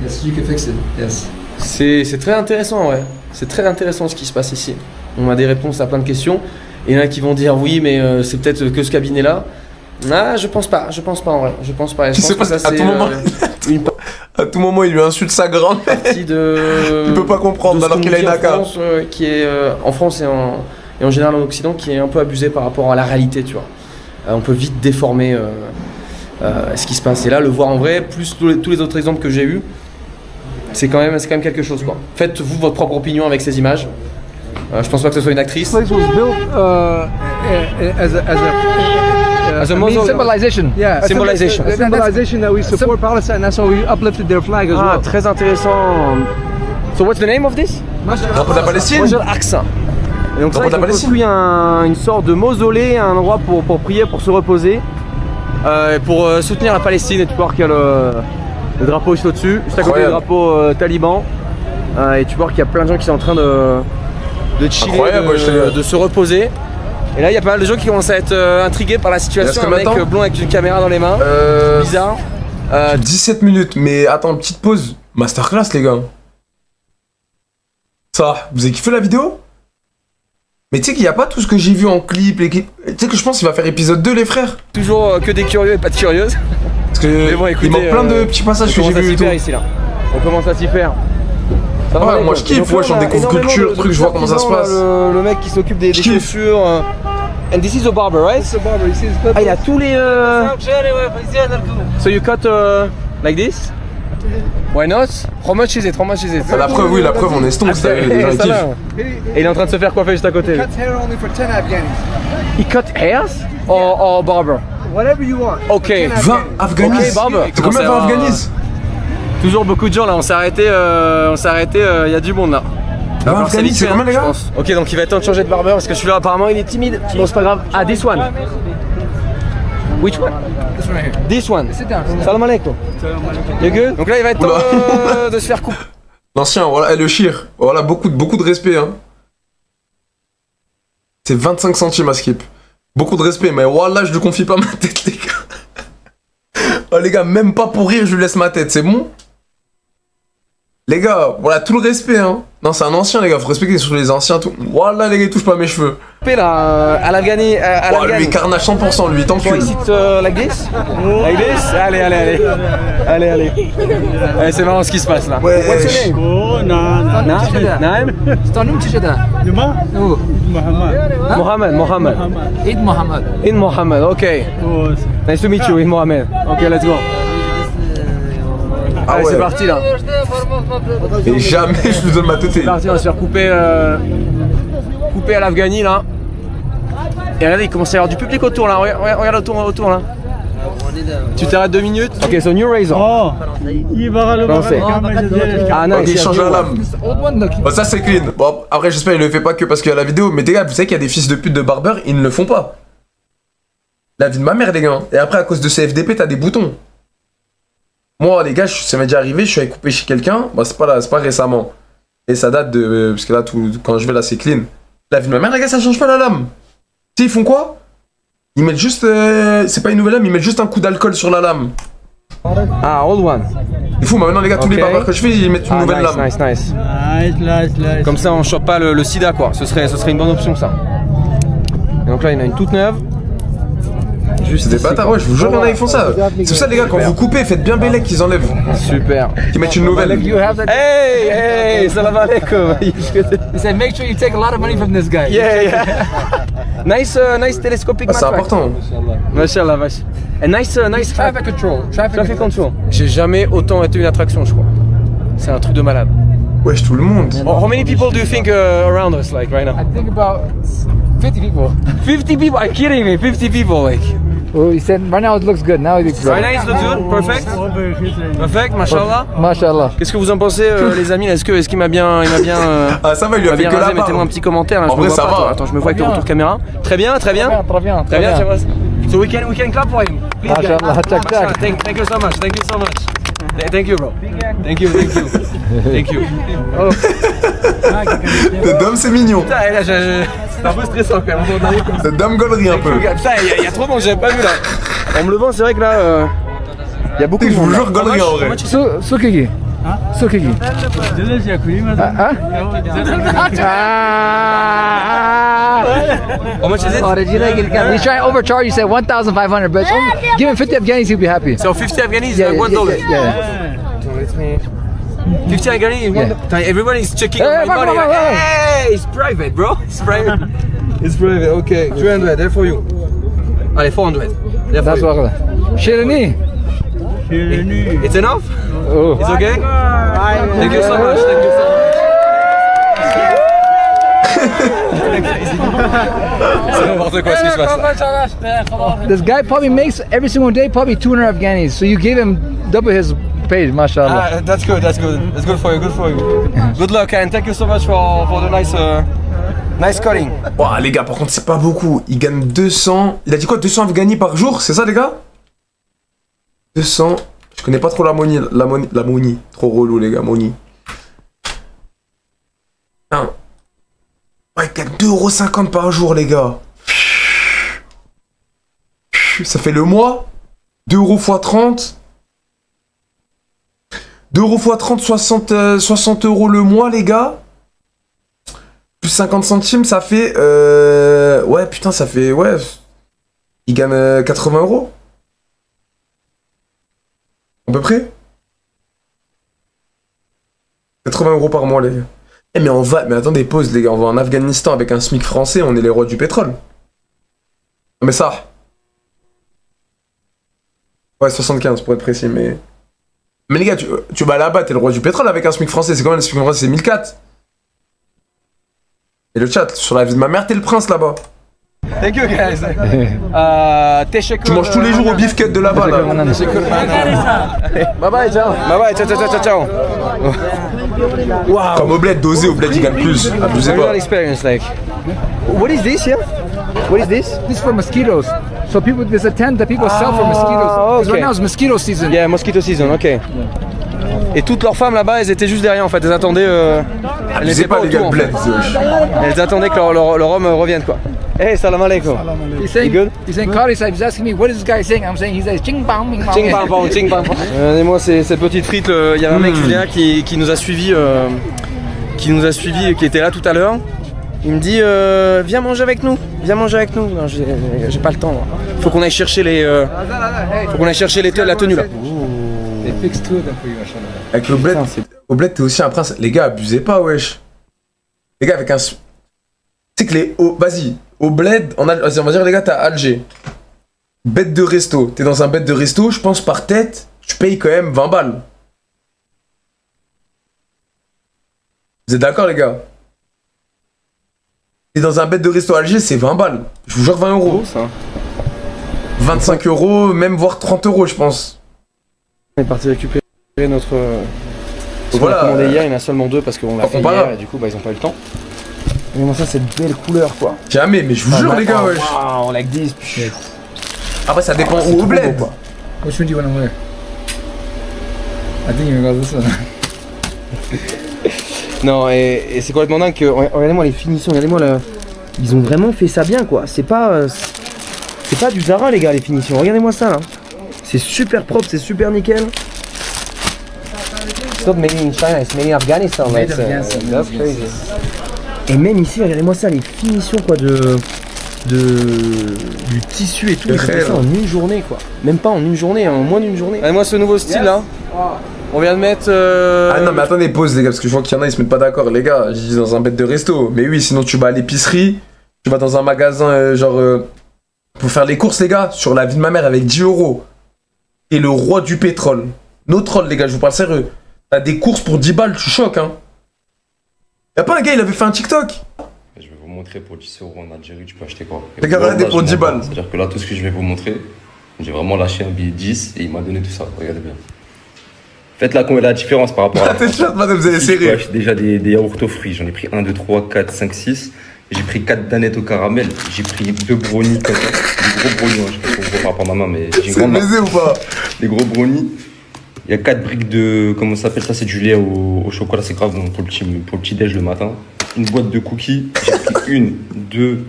Yes, you can fix it. Yes. C'est très intéressant, ouais. C'est très intéressant ce qui se passe ici. On a des réponses à plein de questions. Et il y en a qui vont dire oui, mais c'est peut-être que ce cabinet-là. Ah, je pense pas en vrai. Je pense pas. Je pense que ça, à tout moment, à tout moment, il lui insulte sa grand-mère. Il peut pas comprendre alors qu'il a une AK. Qui est en France et en général en Occident, qui est un peu abusé par rapport à la réalité, tu vois. On peut vite déformer ce qui se passe. Et là, le voir en vrai, plus tous les autres exemples que j'ai eus, c'est quand même quelque chose, quoi. Faites-vous votre propre opinion avec ces images. Je pense pas que ce soit une actrice. This place was built as a symbolization. Yeah, symbolization. A symbolization that we support Palestine. That's why we uplifted their flag as well. Très intéressant. So what's the name of this? Drapeau de la Palestine. Majid Al-Aqsa. Et donc ça, ils ont construit une sorte de mausolée, un endroit pour prier, pour se reposer, pour soutenir la Palestine. Et tu vois qu'il y a le drapeau juste au-dessus, juste à côté du drapeau taliban. Et tu vois qu'il y a plein de gens qui sont en train de chiller, de se reposer. Et là, il y a pas mal de gens qui commencent à être intrigués par la situation. Un mec blond avec une caméra dans les mains. Bizarre. 17 minutes, mais attends, petite pause. Masterclass, les gars. Ça, vous avez kiffé la vidéo? Mais tu sais qu'il n'y a pas tout ce que j'ai vu en clip. Tu sais que je pense qu'il va faire épisode 2, les frères. Toujours que des curieux et pas de curieuses. Parce que bon, écoutez, il manque plein de petits passages que j'ai vu. Ici, là. On commence à s'y faire. Ouais, moi je kiffe, ouais, j'en découvre culture, truc, je vois comment ça se passe. Le mec qui s'occupe des chaussures. And this is a barber, right? It's a barber. You see his il a tous les. So you cut like this? Why not? How much is it? La preuve, oui, la preuve, on est stonks, les gens ils kiffent. Et il est en train de se faire coiffer juste à côté. He cuts hair only for 10 Afghanis. He cut hairs? Or barber? Whatever you want. Ok. 20 Afghanis? Okay, barber. C'est combien 20 Afghanis? Toujours beaucoup de gens là, on s'est arrêté, il y a du monde là. Ah, Afghani, c'est combien les gars? Ok, donc il va être temps de changer de barbeur parce que celui-là apparemment il est timide. Bon, c'est pas grave. Ah, this one. Which one? This one right here. This one. Sit down. Salam alaikum. You good? Donc là il va être temps de se faire couper. L'ancien, voilà, et le shir. Voilà, beaucoup de respect, hein. C'est 25 centimes à skip. Beaucoup de respect, mais voilà, je lui confie pas ma tête, les gars. Oh, les gars, même pas pour rire, je lui laisse ma tête, c'est bon? Les gars, voilà, tout le respect, hein. Non, c'est un ancien, les gars, faut respecter sur les anciens, tout. Voilà, les gars, il touche pas mes cheveux. Là, à l'Afghani. Oh, lui, carnage 100%, lui, tant que Is it like this? Like this? Allez. Allez, c'est marrant ce qui se passe là. Ouais. What's your name? Naim? Stanum Tishada. Oh. Mohammed. Eid Muhammad. In Mohammed, ok. Nice to meet you, in Mohammed. Ok, let's go. Ah Allez, ouais. c'est parti là. Et jamais je lui donne ma tête. C'est parti, on va se faire couper, couper à l'Afghani là. Et regardez, il commence à y avoir du public autour là. Regarde autour là. Tu t'arrêtes 2 minutes. Ok, so new razor. Oh, Ah Ok, il change la lame. Old one, look. Bon, ça c'est clean. Bon, après, j'espère qu'il le fait pas que parce qu'il y a la vidéo. Mais les gars, vous savez qu'il y a des fils de pute de barbeurs, ils ne le font pas. La vie de ma mère, les gars. Et après, à cause de ces FDP, t'as des boutons. Moi, les gars, ça m'est déjà arrivé, je suis allé couper chez quelqu'un. Bah, c'est pas récemment. Et ça date de. Parce que là, quand je vais là, c'est clean. La vie de ma mère, les gars, ça change pas la lame. Tu sais, ils font quoi? Ils mettent juste. C'est pas une nouvelle lame, ils mettent juste un coup d'alcool sur la lame. Ah, old one. C'est fou, maintenant, les gars, tous les barbeurs que je fais, ils mettent une nouvelle lame. Nice. Comme ça, on chope pas le sida, quoi. Ce serait une bonne option, ça. Et donc là, il y en a une toute neuve. C'est des bâtards, ouais, je vous jure, il y en a, ils font ça. C'est pour ça, les gars, quand vous coupez, faites bien bélec qu'ils enlèvent. Super. Qu'ils mettent une nouvelle. Hey, salam alaikum. He said, make sure you take a lot of money from this guy. Yeah. Nice telescopic Ah, c'est important. Mashallah, and nice Traffic control. traffic control. J'ai jamais autant été une attraction, je crois. C'est un truc de malade. Wesh, tout le monde. How many people do you think around us, like, right now? I think about 50 people. 50 people? Are you kidding me? 50 people, like. Oh, he said right now it looks good. Now it looks good. Right now it looks good? Perfect? Perfect, mashallah. Mashallah. Qu'est-ce que vous en pensez, les amis? Est-ce qu'il m'a bien, Ah, ça va, il lui a fait que la barbe. Mettez-moi un petit commentaire. Là, en vrai, ça va. Attends, je me vois avec le retour caméra. Très bien. Très bien. So we can clap for him. Please, guys. Mashallah, check. Thank you so much. Thank you, bro. Thank you. Oh. Le dôme, c'est mignon. Putain, là, c'est un peu stressant quand même. Le dôme gaulerie un peu. Putain, il y a trop de monde, j'avais pas vu là. En me levant, c'est vrai que là, il y a beaucoup de monde. Je vous jure, gaulerie en vrai. Sukiki. Sukiki. How much is it? He's trying to overcharge. You said 1,500, but give him 50 Afghanis, he'll be happy. So 50 Afghanis, like $1. Yeah. 50 Afghanis, $1. Everyone is checking my money. Hey, it's private, bro. It's private. It's private. Okay, 300. There for you. Allez, 400. That's what. Shirini. It's enough? Oh. It's okay? Thank you so much. C'est n'importe quoi ce qui se passe. This guy probably makes every single day probably 200 Afghanis. So you gave him double his page, mashallah. That's good. That's good for you. Good luck and thank you so much for the nice cutting. Wow, les gars, par contre, c'est pas beaucoup. Il gagne 200. Il a dit quoi, 200 Afghanis par jour? C'est ça, les gars? 200. Je connais pas trop la money. La money. Trop relou, les gars, money. Ouais, il gagne 2,50 € par jour, les gars. Ça fait le mois. 2 € x 30. 2 € x 30, 60 € le mois, les gars. Plus 50 centimes, ça fait... Ouais, putain, ça fait... Ouais. Il gagne 80 €. À peu près 80 € par mois, les gars. Eh, mais on va... Mais attendez, pause, les gars. On va en Afghanistan avec un SMIC français, on est les rois du pétrole. Non, mais ça... Ouais, 75 pour être précis, mais... Mais les gars, tu vas là-bas, t'es le roi du pétrole avec un SMIC français. C'est quand même le SMIC français, c'est 1004. Et le chat, sur la vie de ma mère, t'es le prince là-bas. Thank you guys. Tu manges tous les jours au beefcake de là-bas là. Bye bye, ciao. Bye bye, ciao, ciao, ciao, ciao. Wow. Comme au bled, dosé au bled, il gagne plus. Abusez pas. Real experience, like. What is this here? What is this? This is for mosquitoes. So people, there's a tent that people sell for mosquitoes. Because okay. right now it's mosquito season. Yeah, mosquito season, ok. Et toutes leurs femmes là-bas, elles étaient juste derrière en fait, elles attendaient. Elles n'étaient pas les gars, autour, bled. Elles attendaient que leur homme revienne quoi. Hey, salam alaikum. He's saying, you good? He's saying, Qadi Sahib, he's asking me, what is this guy saying? I'm saying, he says, ching bang, bing bang. Ching bang bang, ching bang bang. Regardez-moi cette petite frite, il y a un mec Julien qui nous a suivis, qui était là tout à l'heure. Il me dit, viens manger avec nous, viens manger avec nous. Non, j'ai pas le temps. Moi. Faut qu'on aille chercher la tenue là. Avec le bled, au bled t'es aussi un prince. Les gars, abusez pas, wesh. Les gars, avec un... Tu sais que les... Vas-y, au bled, on va dire les gars, t'as Alger. Bête de resto. T'es dans un bête de resto, je pense par tête, tu payes quand même 20 balles. Vous êtes d'accord les gars? T'es dans un bête de resto à Alger, c'est 20 balles. Je vous jure 20 euros. Ça. 25 euros, même voire 30 euros je pense. On est parti récupérer notre... Voilà. On a commandé hier, il y en a seulement 2 parce qu'on l'a fait hier et du coup bah, ils ont pas eu le temps. Regardez-moi ça, cette belle couleur quoi. Jamais, mais je vous jure les gars, wesh. Wow, like this. Après ça dépend où au bled. Which one do you want to wear? I think you got this one. Non, et c'est complètement dingue que... Regardez-moi les finitions, regardez-moi là. Ils ont vraiment fait ça bien quoi. C'est pas du Zara les gars les finitions. Regardez-moi ça là. C'est super propre, c'est super nickel. It's not made in China, it's made in Afghanistan. That's crazy. Et même ici, regardez-moi ça, les finitions quoi du tissu et tout. Ils ont fait ça en une journée quoi. Même pas en une journée, en moins d'une journée. Regardez-moi ce nouveau style là. On vient de mettre... Ah non mais attendez, pause les gars, parce que je vois qu'il y en a, ils se mettent pas d'accord. Les gars, je dis dans un bête de resto. Mais oui, sinon tu vas à l'épicerie, tu vas dans un magasin pour faire les courses les gars, sur la vie de ma mère avec 10 euros. Et le roi du pétrole. Nos trolls les gars, je vous parle sérieux. T'as des courses pour 10 balles, tu choques hein. Y'a pas un gars, il avait fait un TikTok. Je vais vous montrer pour 10 euros en Algérie, tu peux acheter quoi? Les gars, regardez pour 10 balles. C'est-à-dire que là, tout ce que je vais vous montrer, j'ai vraiment lâché un billet 10 et il m'a donné tout ça, regardez bien. Faites la différence par rapport à la France. Madame, vous avez serré. J'ai déjà des yaourts aux fruits, j'en ai pris 1, 2, 3, 4, 5, 6. J'ai pris 4 danettes au caramel, j'ai pris 2 brownies comme ça, des gros brownies, hein. Je sais pas si on voit par rapport à ma main, mais j'ai une grande main. C'est baisé ou pas? Des gros brownies. Il y a 4 briques de, comment ça s'appelle ça, c'est du lait au chocolat, c'est grave bon pour le petit déj le matin. Une boîte de cookies, j'ai pris 1, 2,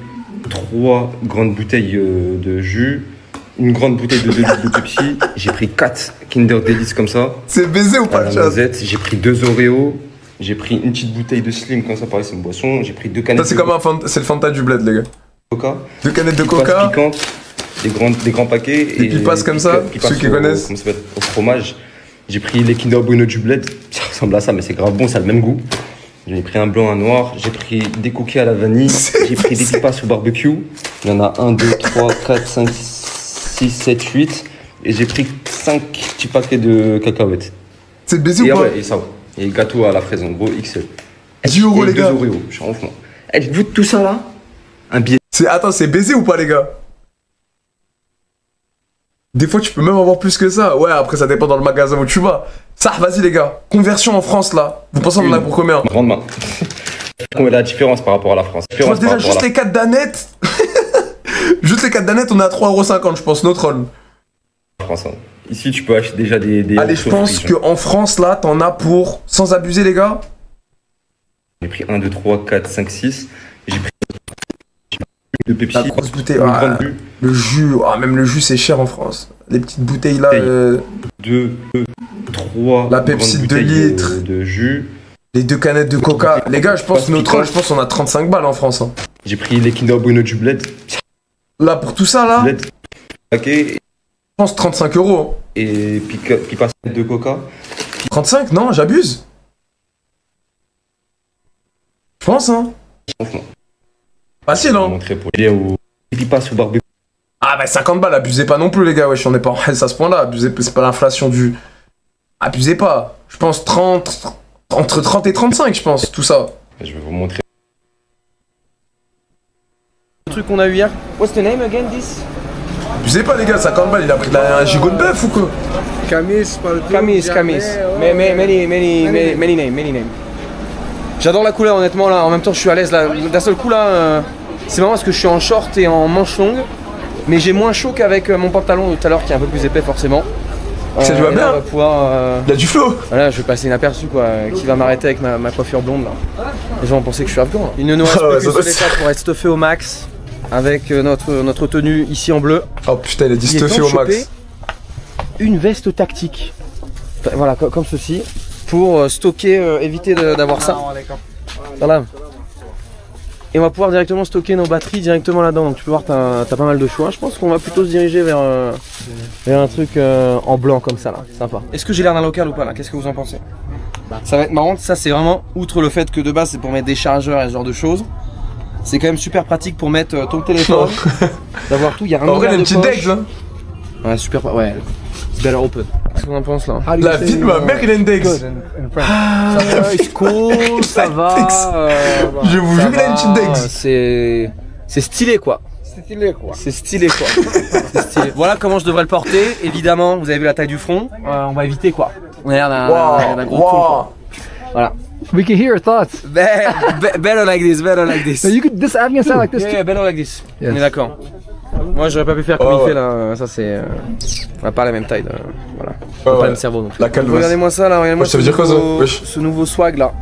3 grandes bouteilles de jus. Une grande bouteille de 2 litres de Pepsi, j'ai pris 4 Kinder Delice comme ça. C'est baisé ou pas le chat? J'ai pris 2 Oreos, j'ai pris une petite bouteille de Slim comme ça, pareil c'est une boisson, j'ai pris 2 canettes. Ça c'est comme c'est le Fanta du bled les gars. Coca. 2 canettes de Coca. Piquantes, des grands paquets. Des pipasses comme ça, ceux qui connaissent. Comment ça s'appelle, au fromage. J'ai pris les Kinder Bueno du bled, ça ressemble à ça mais c'est grave bon, ça a le même goût. J'en ai pris un blanc, un noir, j'ai pris des cookies à la vanille, j'ai pris des pipasses au barbecue. Il y en a 1, 2, 3, 4, 5, 6, 7, 8 et j'ai pris 5 petits paquets de cacahuètes. C'est baisé ou pas? Ouais, et ça, et gâteau à la fraise en gros XL. 10 euros les gars. 2 Oreos, je suis en fond. Dites-vous tout ça là? Un billet. Attends, c'est baisé ou pas les gars? Des fois tu peux même avoir plus que ça. Ouais, après ça dépend dans le magasin où tu vas. Ça, vas-y les gars, conversion en France là. Vous pensez qu'on en a pour combien? Grande main. Combien est la différence par rapport à la France? Déjà juste les 4 danettes. Juste les 4 danettes, on est à 3,50€, je pense, notre troll. France, hein. Ici, tu peux acheter déjà des allez, je pense qu'en France, là, t'en as pour, sans abuser, les gars. J'ai pris 1, 2, 3, 4, 5, 6. J'ai pris de Pepsi. La grosse bouteille, le jus, même le jus, c'est cher en France. Les petites bouteilles, là. 2, 3. La Pepsi de 2 litres. De jus. Les 2 canettes de Coca. Les gars, je pense, notre troll, je pense qu'on a 35 balles en France. Hein. J'ai pris les Kinder Bueno du bled. Là, pour tout ça, là. Okay. Je pense 35€. Et pipas de Coca. 35? Non, j'abuse. Je pense, hein. Facile, hein. Pipas au barbecue. Ah, bah 50 balles, abusez pas non plus, les gars. Wesh, on est pas en à ce point-là. Abusez, c'est pas l'inflation du. Abusez pas. Je pense 30. Entre 30 et 35, je pense, tout ça. Je vais vous montrer. truc qu'on a eu hier. What's the name again this? Je sais pas les gars, 50 balles, il a pris un gigot de bœuf ou quoi? Camis, Camis. Many name. J'adore la couleur honnêtement là, en même temps je suis à l'aise là. D'un seul coup là, c'est marrant parce que je suis en short et en manche longue. Mais j'ai moins chaud qu'avec mon pantalon de tout à l'heure qui est un peu plus épais forcément. Ça tu vois bien. Il a du flow. Voilà, je vais passer inaperçu quoi, qui va m'arrêter avec ma coiffure blonde là. Les gens vont penser que je suis afghan. Il ne nous reste plus qu'une seule étape pour être stuffé au max avec notre tenue ici en bleu. Oh putain, il a dit stuffé au max. Une veste tactique. Enfin, voilà, comme ceci. Pour stocker, éviter d'avoir ça. Voilà. Et on va pouvoir directement stocker nos batteries directement là-dedans. Donc tu peux voir, t'as pas mal de choix. Je pense qu'on va plutôt se diriger vers un truc en blanc comme ça là. Sympa. Est-ce que j'ai l'air d'un local ou pas là? Qu'est-ce que vous en pensez? Ça va être marrant. Ça c'est vraiment, outre le fait que de base c'est pour mettre des chargeurs et ce genre de choses, c'est quand même super pratique pour mettre ton téléphone. D'avoir tout. Il y a un ouvert de poche. Là. Ouais, super. Ouais. It's better open. Qu'est-ce qu'on en pense là? La vie de ma mère, il a une Dex. Ça va, c'est cool, ça va. Je vous jure, il a une petite Dex. C'est stylé quoi. C'est stylé quoi. Voilà comment je devrais le porter. Évidemment, vous avez vu la taille du front. On va éviter quoi. On a l'air d'un gros con quoi. Voilà. We can hear your thoughts. Better like this. So you could this Afghan sound like this. Yeah, better like this. Yes. On est d'accord. Moi j'aurais pas pu faire comme il fait là, ça c'est... on n'a pas la même taille, voilà. On n'a pas le même cerveau donc. Regardez-moi ça là, regardez-moi ce nouveau swag là.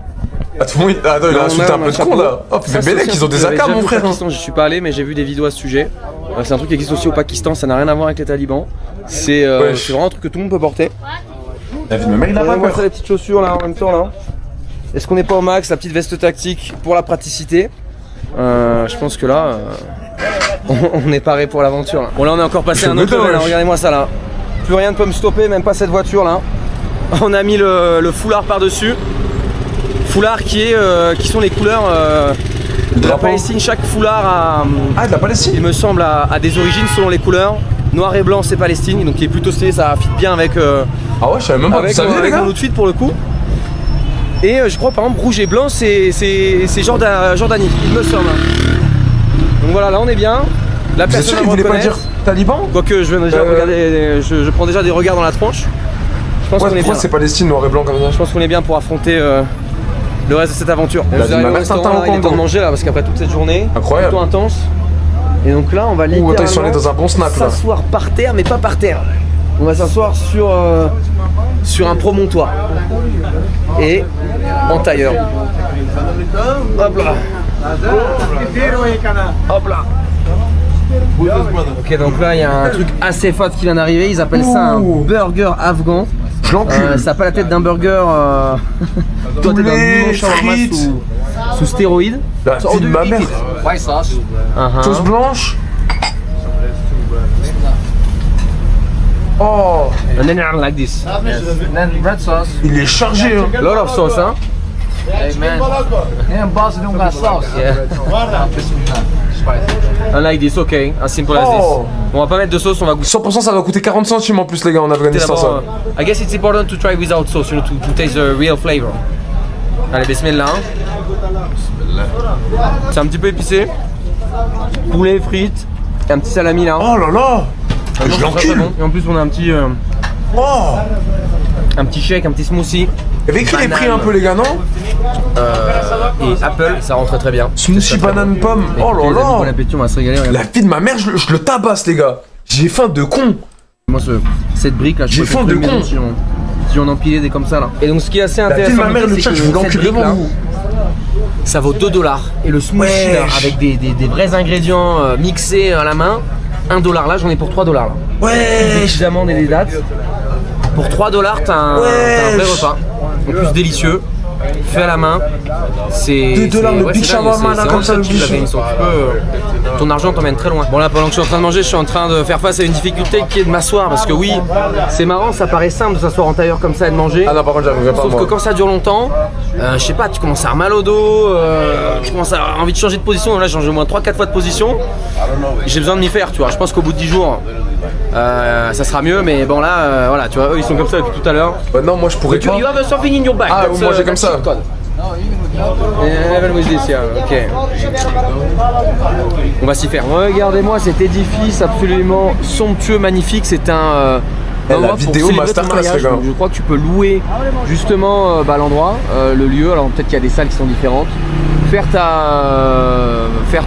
Ah tout le monde, attends il a insulté un peu de con là. Oh c'est Bélec, ils ont des AK mon frère. Je suis pas allé mais j'ai vu des vidéos à ce sujet. C'est un truc qui existe aussi au Pakistan, ça n'a rien à voir avec les talibans. C'est vraiment un truc que tout le monde peut porter. La vie de ma mère il a pas peur. Les petites chaussures là en même temps là. Est-ce qu'on n'est pas au max? La petite veste tactique pour la praticité. Je pense que là... on est paré pour l'aventure là. Bon là on est encore passé un autre level, regardez-moi ça là. Plus rien ne peut me stopper, même pas cette voiture là. On a mis le foulard par dessus. Foulard qui sont les couleurs de la Palestine. Chaque foulard a... Ah de la Palestine. Il me semble a des origines selon les couleurs. Noir et blanc c'est Palestine, donc il est plutôt stylé, ça fit bien avec... ah ouais je savais même pas que ça venait les gars. Avec outfit pour le coup. Et je crois par exemple rouge et blanc c'est Jordanie, il me semble. Donc voilà, là on est bien. La personne ne voulait pas dire taliban? Quoique je viens déjà regarder, je prends déjà des regards dans la tronche. Je pense qu'on est bien. C'est Palestine noir et blanc comme ça. Je pense qu'on est bien pour affronter le reste de cette aventure. Il est temps de manger là parce qu'après toute cette journée, incroyable, plutôt intense. Et donc là on va littéralement dans un bon snack là. S'asseoir par terre mais pas par terre. On va s'asseoir sur un promontoire et en tailleur. Hop là. Hop là. Ok donc là il y a un truc assez fat qui vient d'arriver, ils appellent ça un burger afghan. Ça n'a pas la tête d'un burger, toi t'es d'un shawarma sous stéroïde. La vie de ma mère. Sauce blanche. Oh. And then like this. Then red sauce. Il est chargé hein. A lot of sauce hein. Hey man. And boss don't got sauce. Yeah. And like this, okay, as simple as this. On va pas mettre de sauce, on va goûter. 100% ça va coûter 40 centimes en plus les gars en Afghanistan ça. I guess it's important to try without sauce, you know, to taste the real flavor. Allez, bismillah. C'est un petit peu épicé. Poulet, frites, et un petit salami là. Oh là là. Je l'encule. Bon. Et en plus on a un petit shake, un petit smoothie. Il y avait écrit les prix un peu les gars non? Et Apple, ça rentre très bien. Smoothie banane pomme. Oh là là. Bon appétit, on va se régaler. Regarde. La vie de ma mère, je le tabasse les gars. J'ai faim de con. Moi cette brique là, j'ai faim de con. Si on empilait des comme ça là. Et donc ce qui est assez intéressant, la vie de ma mère, le chat, je vous l'encule devant vous. Ça vaut 2 $. Et le smoothie là, avec des vrais ingrédients mixés à la main, 1 $. Là j'en ai pour 3 $. Là. Ouais. Des amandes et des dattes. Pour 3 $, t'as un vrai repas. En plus délicieux, fait à la main. C'est 2 $ le big shawarma là comme ça le biche. Ton argent t'emmène très loin. Bon là pendant que je suis en train de manger, je suis en train de faire face à une difficulté qui est de m'asseoir. Parce que oui, c'est marrant, ça paraît simple de s'asseoir en tailleur comme ça et de manger. Ah non par contre j'arriverai pas. Sauf que quand ça dure longtemps, je sais pas, tu commences à avoir mal au dos, tu commences à avoir envie de changer de position. Là j'ai changé au moins 3-4 fois de position. J'ai besoin de m'y faire, tu vois. Je pense qu'au bout de 10 jours, ça sera mieux, mais bon là, voilà, tu vois, eux ils sont comme ça depuis tout à l'heure. Non, moi je pourrais pas. You have something in your bag. Ah, moi j'ai comme ça. 11 with this, yeah. Ok. On va s'y faire. Regardez-moi cet édifice absolument somptueux, magnifique. C'est un... la vidéo masterclass, les gars. Je crois que tu peux louer justement l'endroit, le lieu. Alors peut-être qu'il y a des salles qui sont différentes. Faire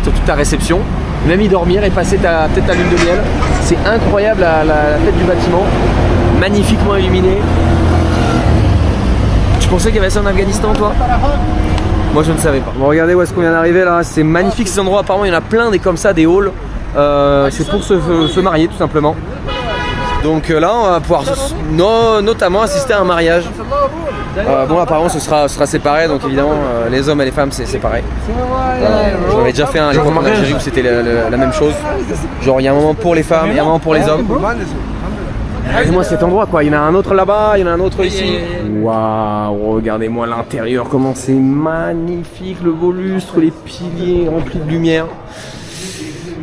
toute ta réception, même y dormir et passer peut-être ta lune de miel. C'est incroyable la tête du bâtiment, magnifiquement illuminé. Tu pensais qu'il y avait ça en Afghanistan, toi? Moi je ne savais pas. Bon, regardez où est-ce qu'on vient d'arriver là, c'est magnifique ces endroits. Apparemment il y en a plein des comme ça, des halls. C'est pour se marier tout simplement. Donc là on va pouvoir notamment assister à un mariage. Bon apparemment ce sera séparé, donc évidemment les hommes et les femmes c'est pareil. J'en avais déjà fait un en Algérie où c'était la même chose. Genre il y a un moment pour les femmes et un moment pour les hommes. Regardez-moi cet endroit quoi, il y en a un autre là-bas, il y en a un autre ici. Waouh, regardez-moi l'intérieur, comment c'est magnifique, le beau lustre, les piliers remplis de lumière.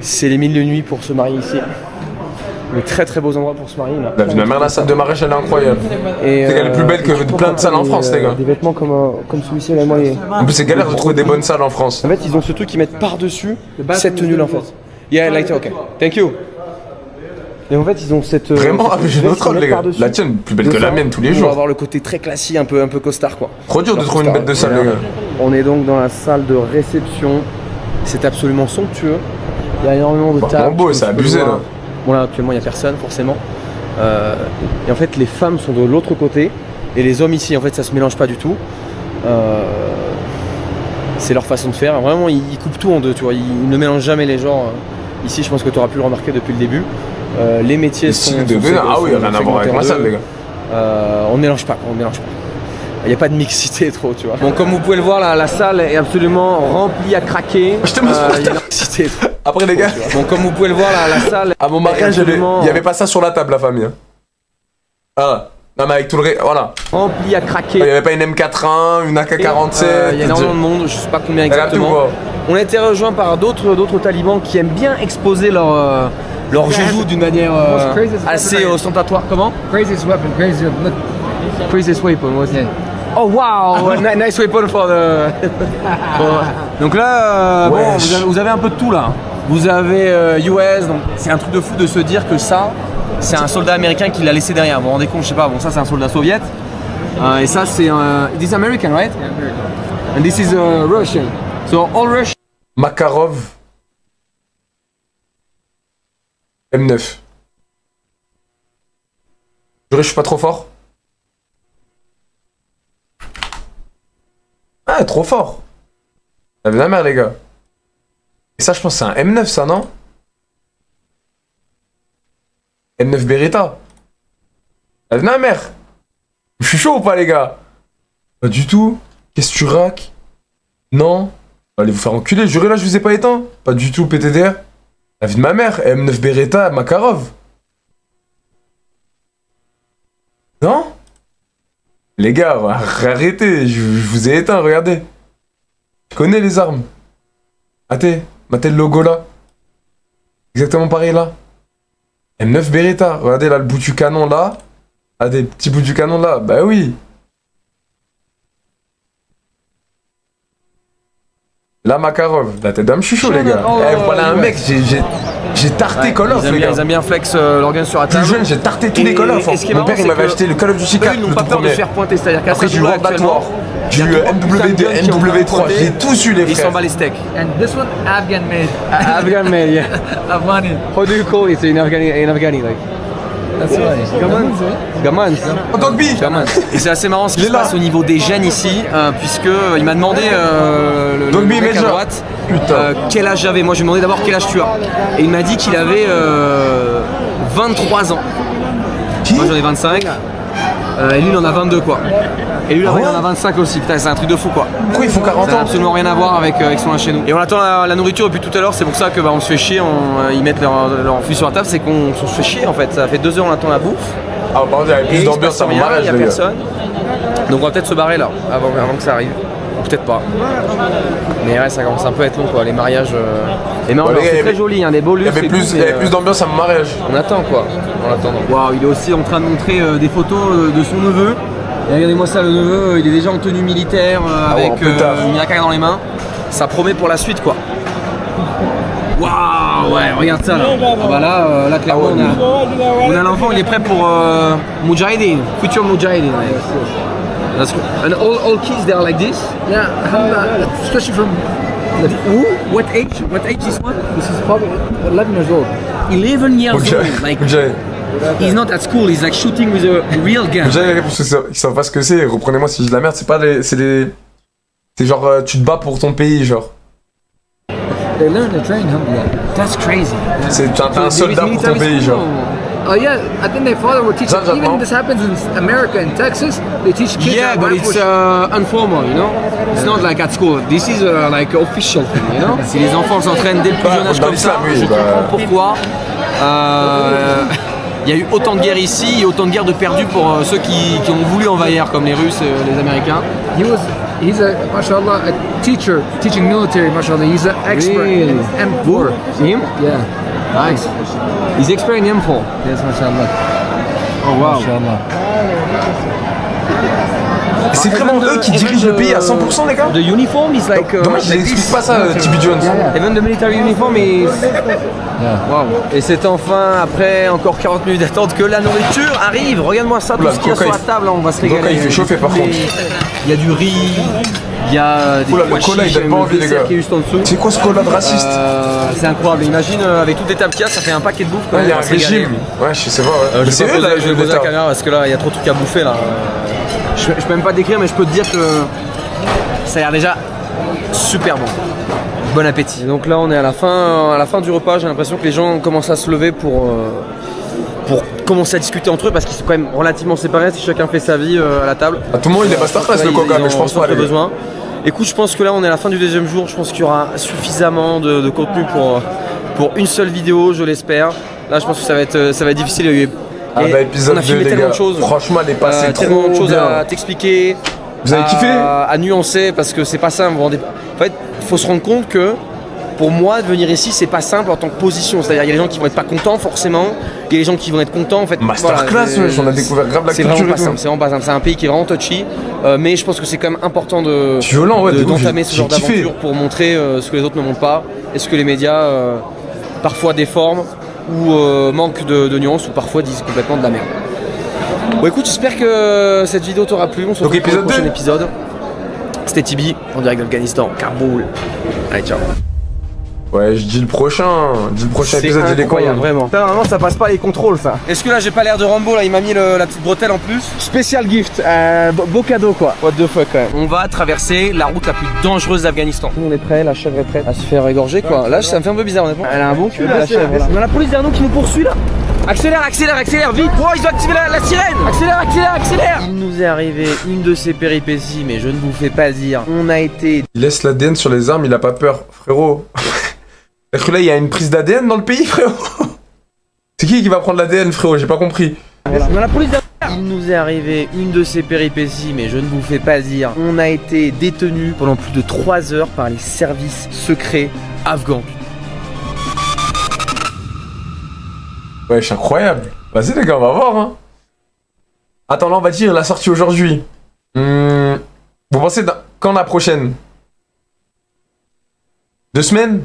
C'est les 1000 de nuit pour se marier ici. Mais très très beaux endroits pour se marier là. La mère, la salle de mariage elle est incroyable. C'est qu'elle est plus belle que plein de salles en France les gars. Des vêtements comme celui-ci là, moi. En plus c'est galère de trouver des bonnes salles en France. En fait ils ont ce truc qu'ils mettent par-dessus cette tenue là en fait. Yeah, like ok. Thank you. Et en fait ils ont cette... Vraiment, j'ai notre robe les gars. La tienne plus belle que la mienne tous les jours. On va avoir le côté très classique, un peu costard quoi. Trop dur de trouver une bête de salle les gars. On est donc dans la salle de réception. C'est absolument somptueux. Il y a énormément de tables. Beau, c'est abusé là. Bon là actuellement il n'y a personne forcément. Et en fait les femmes sont de l'autre côté et les hommes ici en fait ça se mélange pas du tout. C'est leur façon de faire. Vraiment ils coupent tout en deux, tu vois. Ils ne mélangent jamais les genres. Ici je pense que tu auras pu le remarquer depuis le début. Les métiers sont... Ah oui, rien à voir avec ma salle les gars. On ne mélange pas, Il n'y a pas de mixité trop, tu vois. Bon, comme vous pouvez le voir, la salle est absolument remplie à craquer. Il y a une mixité. Après les gars. Bon, comme vous pouvez le voir, la salle. À mon mariage, il n'y avait pas ça sur la table, la famille. Ah, non mais avec tout le reste, voilà. Rempli à craquer. Il n'y avait pas une M41, une AK-47. Il y a énormément de monde, je sais pas combien exactement. On a été rejoint par d'autres talibans qui aiment bien exposer leur joujou d'une manière assez ostentatoire. Comment? Craziest weapon, what's it? Oh wow, nice weapon for the... Donc là, bon, vous avez un peu de tout là. Vous avez US, donc c'est un truc de fou de se dire que ça, c'est un soldat américain qui l'a laissé derrière. Vous vous rendez compte, je sais pas, bon ça c'est un soldat soviète. Et ça c'est this is American, right? Yeah, American. And this is Russian. So all Russian. Makarov. M9. Je suis pas trop fort. Ah, trop fort. Ça la mère les gars. Et ça je pense que c'est un M9 ça non? M9 Beretta. Ça la mère. Je suis chaud ou pas les gars? Pas du tout. Qu'est-ce que tu raques? Non. Allez vous faire enculer, jurez là je vous ai pas éteint. Pas du tout PTDR. La vie de ma mère, M9 Beretta, Makarov. Non? Les gars, arrêtez, je vous ai éteint, regardez. Je connais les armes. Attends, matez le logo là. Exactement pareil là. M9 Beretta, regardez là le bout du canon là. Ah des petits bouts du canon là, bah oui. La Makarov, la tête d'âme, je suis chaud les gars. Voilà un mec, j'ai tarté Call of les gars. Ils aiment bien flex leur gun sur la table. Plus jeune, j'ai tarté tous les Call of. Mon père il m'avait acheté le Call of Duty 4. Ils n'ont pas peur de se faire pointer, c'est-à-dire qu'à après j'ai eu le Battle War, j'ai eu MW2, MW3, j'ai tout su les frères. Ils s'en bat les steaks. And this one Afghan made. Afghan made, yeah. Afghani. How do you call it in Afghani like? That's right. Gamans. Dogby. Et c'est assez marrant ce qui se passe au niveau des gènes ici, puisque il m'a demandé le mec à droite quel âge j'avais. Moi je lui ai demandé d'abord quel âge tu as. Et il m'a dit qu'il avait 23 ans. Moi j'en ai 25. Et lui il en a 22 quoi. Et lui là-bas il en a 25 aussi. Putain c'est un truc de fou quoi. Pourquoi ils font 40 ans? Ça n'a absolument rien à voir avec son âge chez nous. Et on attend la nourriture depuis tout à l'heure, c'est pour ça que on se fait chier, ils mettent leur fusil sur la table, c'est qu'on se fait chier en fait. Ça fait 2 heures on attend la bouffe. Ah par contre il y avait plus d'ambiance à mon mariage. Il n'y a personne. Donc on va peut-être se barrer là, avant que ça arrive. Ou peut-être pas. Mais ouais ça commence un peu à être long quoi, les mariages. Les mariages c'est très joli, hein, des beaux lieux. Il y avait plus d'ambiance à mon mariage. On attend quoi, en attendant. Waouh, il est aussi en train de montrer des photos de son neveu. Et regardez-moi ça, le neveu, il est déjà en tenue militaire avec une yaka dans les mains. Ça promet pour la suite quoi. Waouh, ouais, regarde ça là. Ah bah là clairement on a l'enfant, il est prêt pour Mujahideen, future Mujahideen. That's cool. And all kids they are like this? Yeah, especially from who? What age? What age is one? This is probably 11 years old. 11 years old. Like he's not at school, he's like shooting with a real gun. Parce qu'ils savent pas ce que c'est, reprenez-moi si je dis de la merde, c'est pas des. C'est genre tu te bats pour ton pays, genre. They learn to train, That's crazy. C'est un soldat pour ton pays, genre. Oh yeah, I think their father would teach them. Even this happens in America and Texas, they teach kids. Yeah, but it's informal, you know. It's not like at school. This is like official thing, you know. Si les enfants s'entraînent dès le plus jeune âge comme ça, je comprends pourquoi. Il y a eu autant de guerres ici et autant de guerres de perdus pour ceux qui ont voulu envahir, comme les Russes et les Américains. He's a, mashallah, a teacher, teaching military, mashallah. He's an expert in M4. Him? Yeah. Nice. He's expert in M4. Yes, mashallah. Oh wow. Mashallah. C'est vraiment eux qui dirigent le pays à 100% les gars. The uniform is like. Dommage ils n'expliquent pas ça, TB Jones. Even the military uniform is. Wow. Et c'est enfin, après encore 40 minutes d'attente, que la nourriture arrive. Regarde-moi ça, tout ce qu'il y a sur la table, on va se régaler. Il fait chauffer par contre. Il y a du riz, il y a des le cola il donne pas envie les gars. C'est quoi ce cola de raciste? C'est incroyable, imagine avec toutes les tables qu'il y a, ça fait un paquet de bouffe. Il y a un régime. Ouais, je sais pas. Je vais poser la caméra parce que là il y a trop de trucs à bouffer là. Je peux même pas décrire, mais je peux te dire que ça a l'air déjà super bon. Bon appétit. Et donc là on est à la fin du repas, j'ai l'impression que les gens commencent à se lever pour commencer à discuter entre eux parce qu'ils sont quand même relativement séparés si chacun fait sa vie à la table. À tout le monde il est masterclass le coca, mais je pense pas les besoin. Écoute, je pense que là on est à la fin du deuxième jour, je pense qu'il y aura suffisamment de contenu pour une seule vidéo, je l'espère. Là je pense que ça va être difficile. Il y a eu épisode on a filmé tellement de choses. Franchement, elle est passée tellement de choses bien. à t'expliquer. Vous avez kiffé? À nuancer parce que c'est pas simple. En fait, il faut se rendre compte que pour moi, de venir ici, c'est pas simple en tant que position. C'est-à-dire, il y a des gens qui vont être pas contents forcément. Il y a des gens qui vont être contents. En fait, masterclass, on a découvert grave la culture. C'est vraiment pas simple. C'est vraiment pas simple. C'est un pays qui est vraiment touchy. Mais je pense que c'est quand même important d'entamer ce genre d'aventure pour montrer ce que les autres ne montrent pas et ce que les médias parfois déforment ou manquent de nuances ou parfois disent complètement de la merde. Bon écoute, j'espère que cette vidéo t'aura plu. On se retrouve pour le prochain épisode. C'était Tibi en direct d'Afghanistan, Kaboul. Allez, ciao. Ouais, je dis le prochain épisode, il est incroyable, vraiment. Putain, vraiment, ça passe pas les contrôles, ça. Est-ce que là, j'ai pas l'air de Rambo, là, il m'a mis la petite bretelle en plus. Spécial gift, beau cadeau, quoi. What the fuck, quand même. On va traverser la route la plus dangereuse d'Afghanistan. Tout le monde est prêt, la chèvre est prête à se faire égorger, quoi. Là, ça me fait un peu bizarre, honnêtement. Elle a un bon cul, la chèvre, là. On a la police derrière nous qui nous poursuit, là. Accélère, accélère, accélère, vite! Oh, ils ont activé la sirène! Accélère, accélère, accélère! Il nous est arrivé une de ces péripéties, mais je ne vous fais pas dire. On a été... Il laisse l'ADN sur les armes, il a pas peur, frérot. Est-ce que là, il y a une prise d'ADN dans le pays, frérot? C'est qui va prendre l'ADN, frérot? J'ai pas compris. Voilà. On a la police derrière. Il nous est arrivé une de ces péripéties, mais je ne vous fais pas dire. On a été détenus pendant plus de 3 heures par les services secrets afghans. Ouais, c'est incroyable. Vas-y les gars, on va voir. Hein. Attends, là on va dire la sortie aujourd'hui. Vous pensez quand la prochaine? 2 semaines?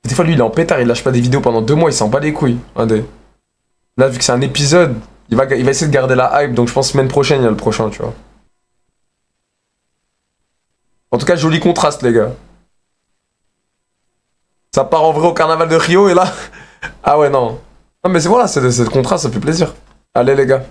Des fois lui il est en pétard, il lâche pas des vidéos pendant 2 mois, il s'en bat les couilles. Regardez. Là vu que c'est un épisode, il va essayer de garder la hype, donc je pense semaine prochaine il y a le prochain, tu vois. En tout cas, joli contraste les gars. Ça part en vrai au carnaval de Rio et là... Ah ouais non. Non mais c'est voilà, c'est le contraste, ça fait plaisir. Allez les gars.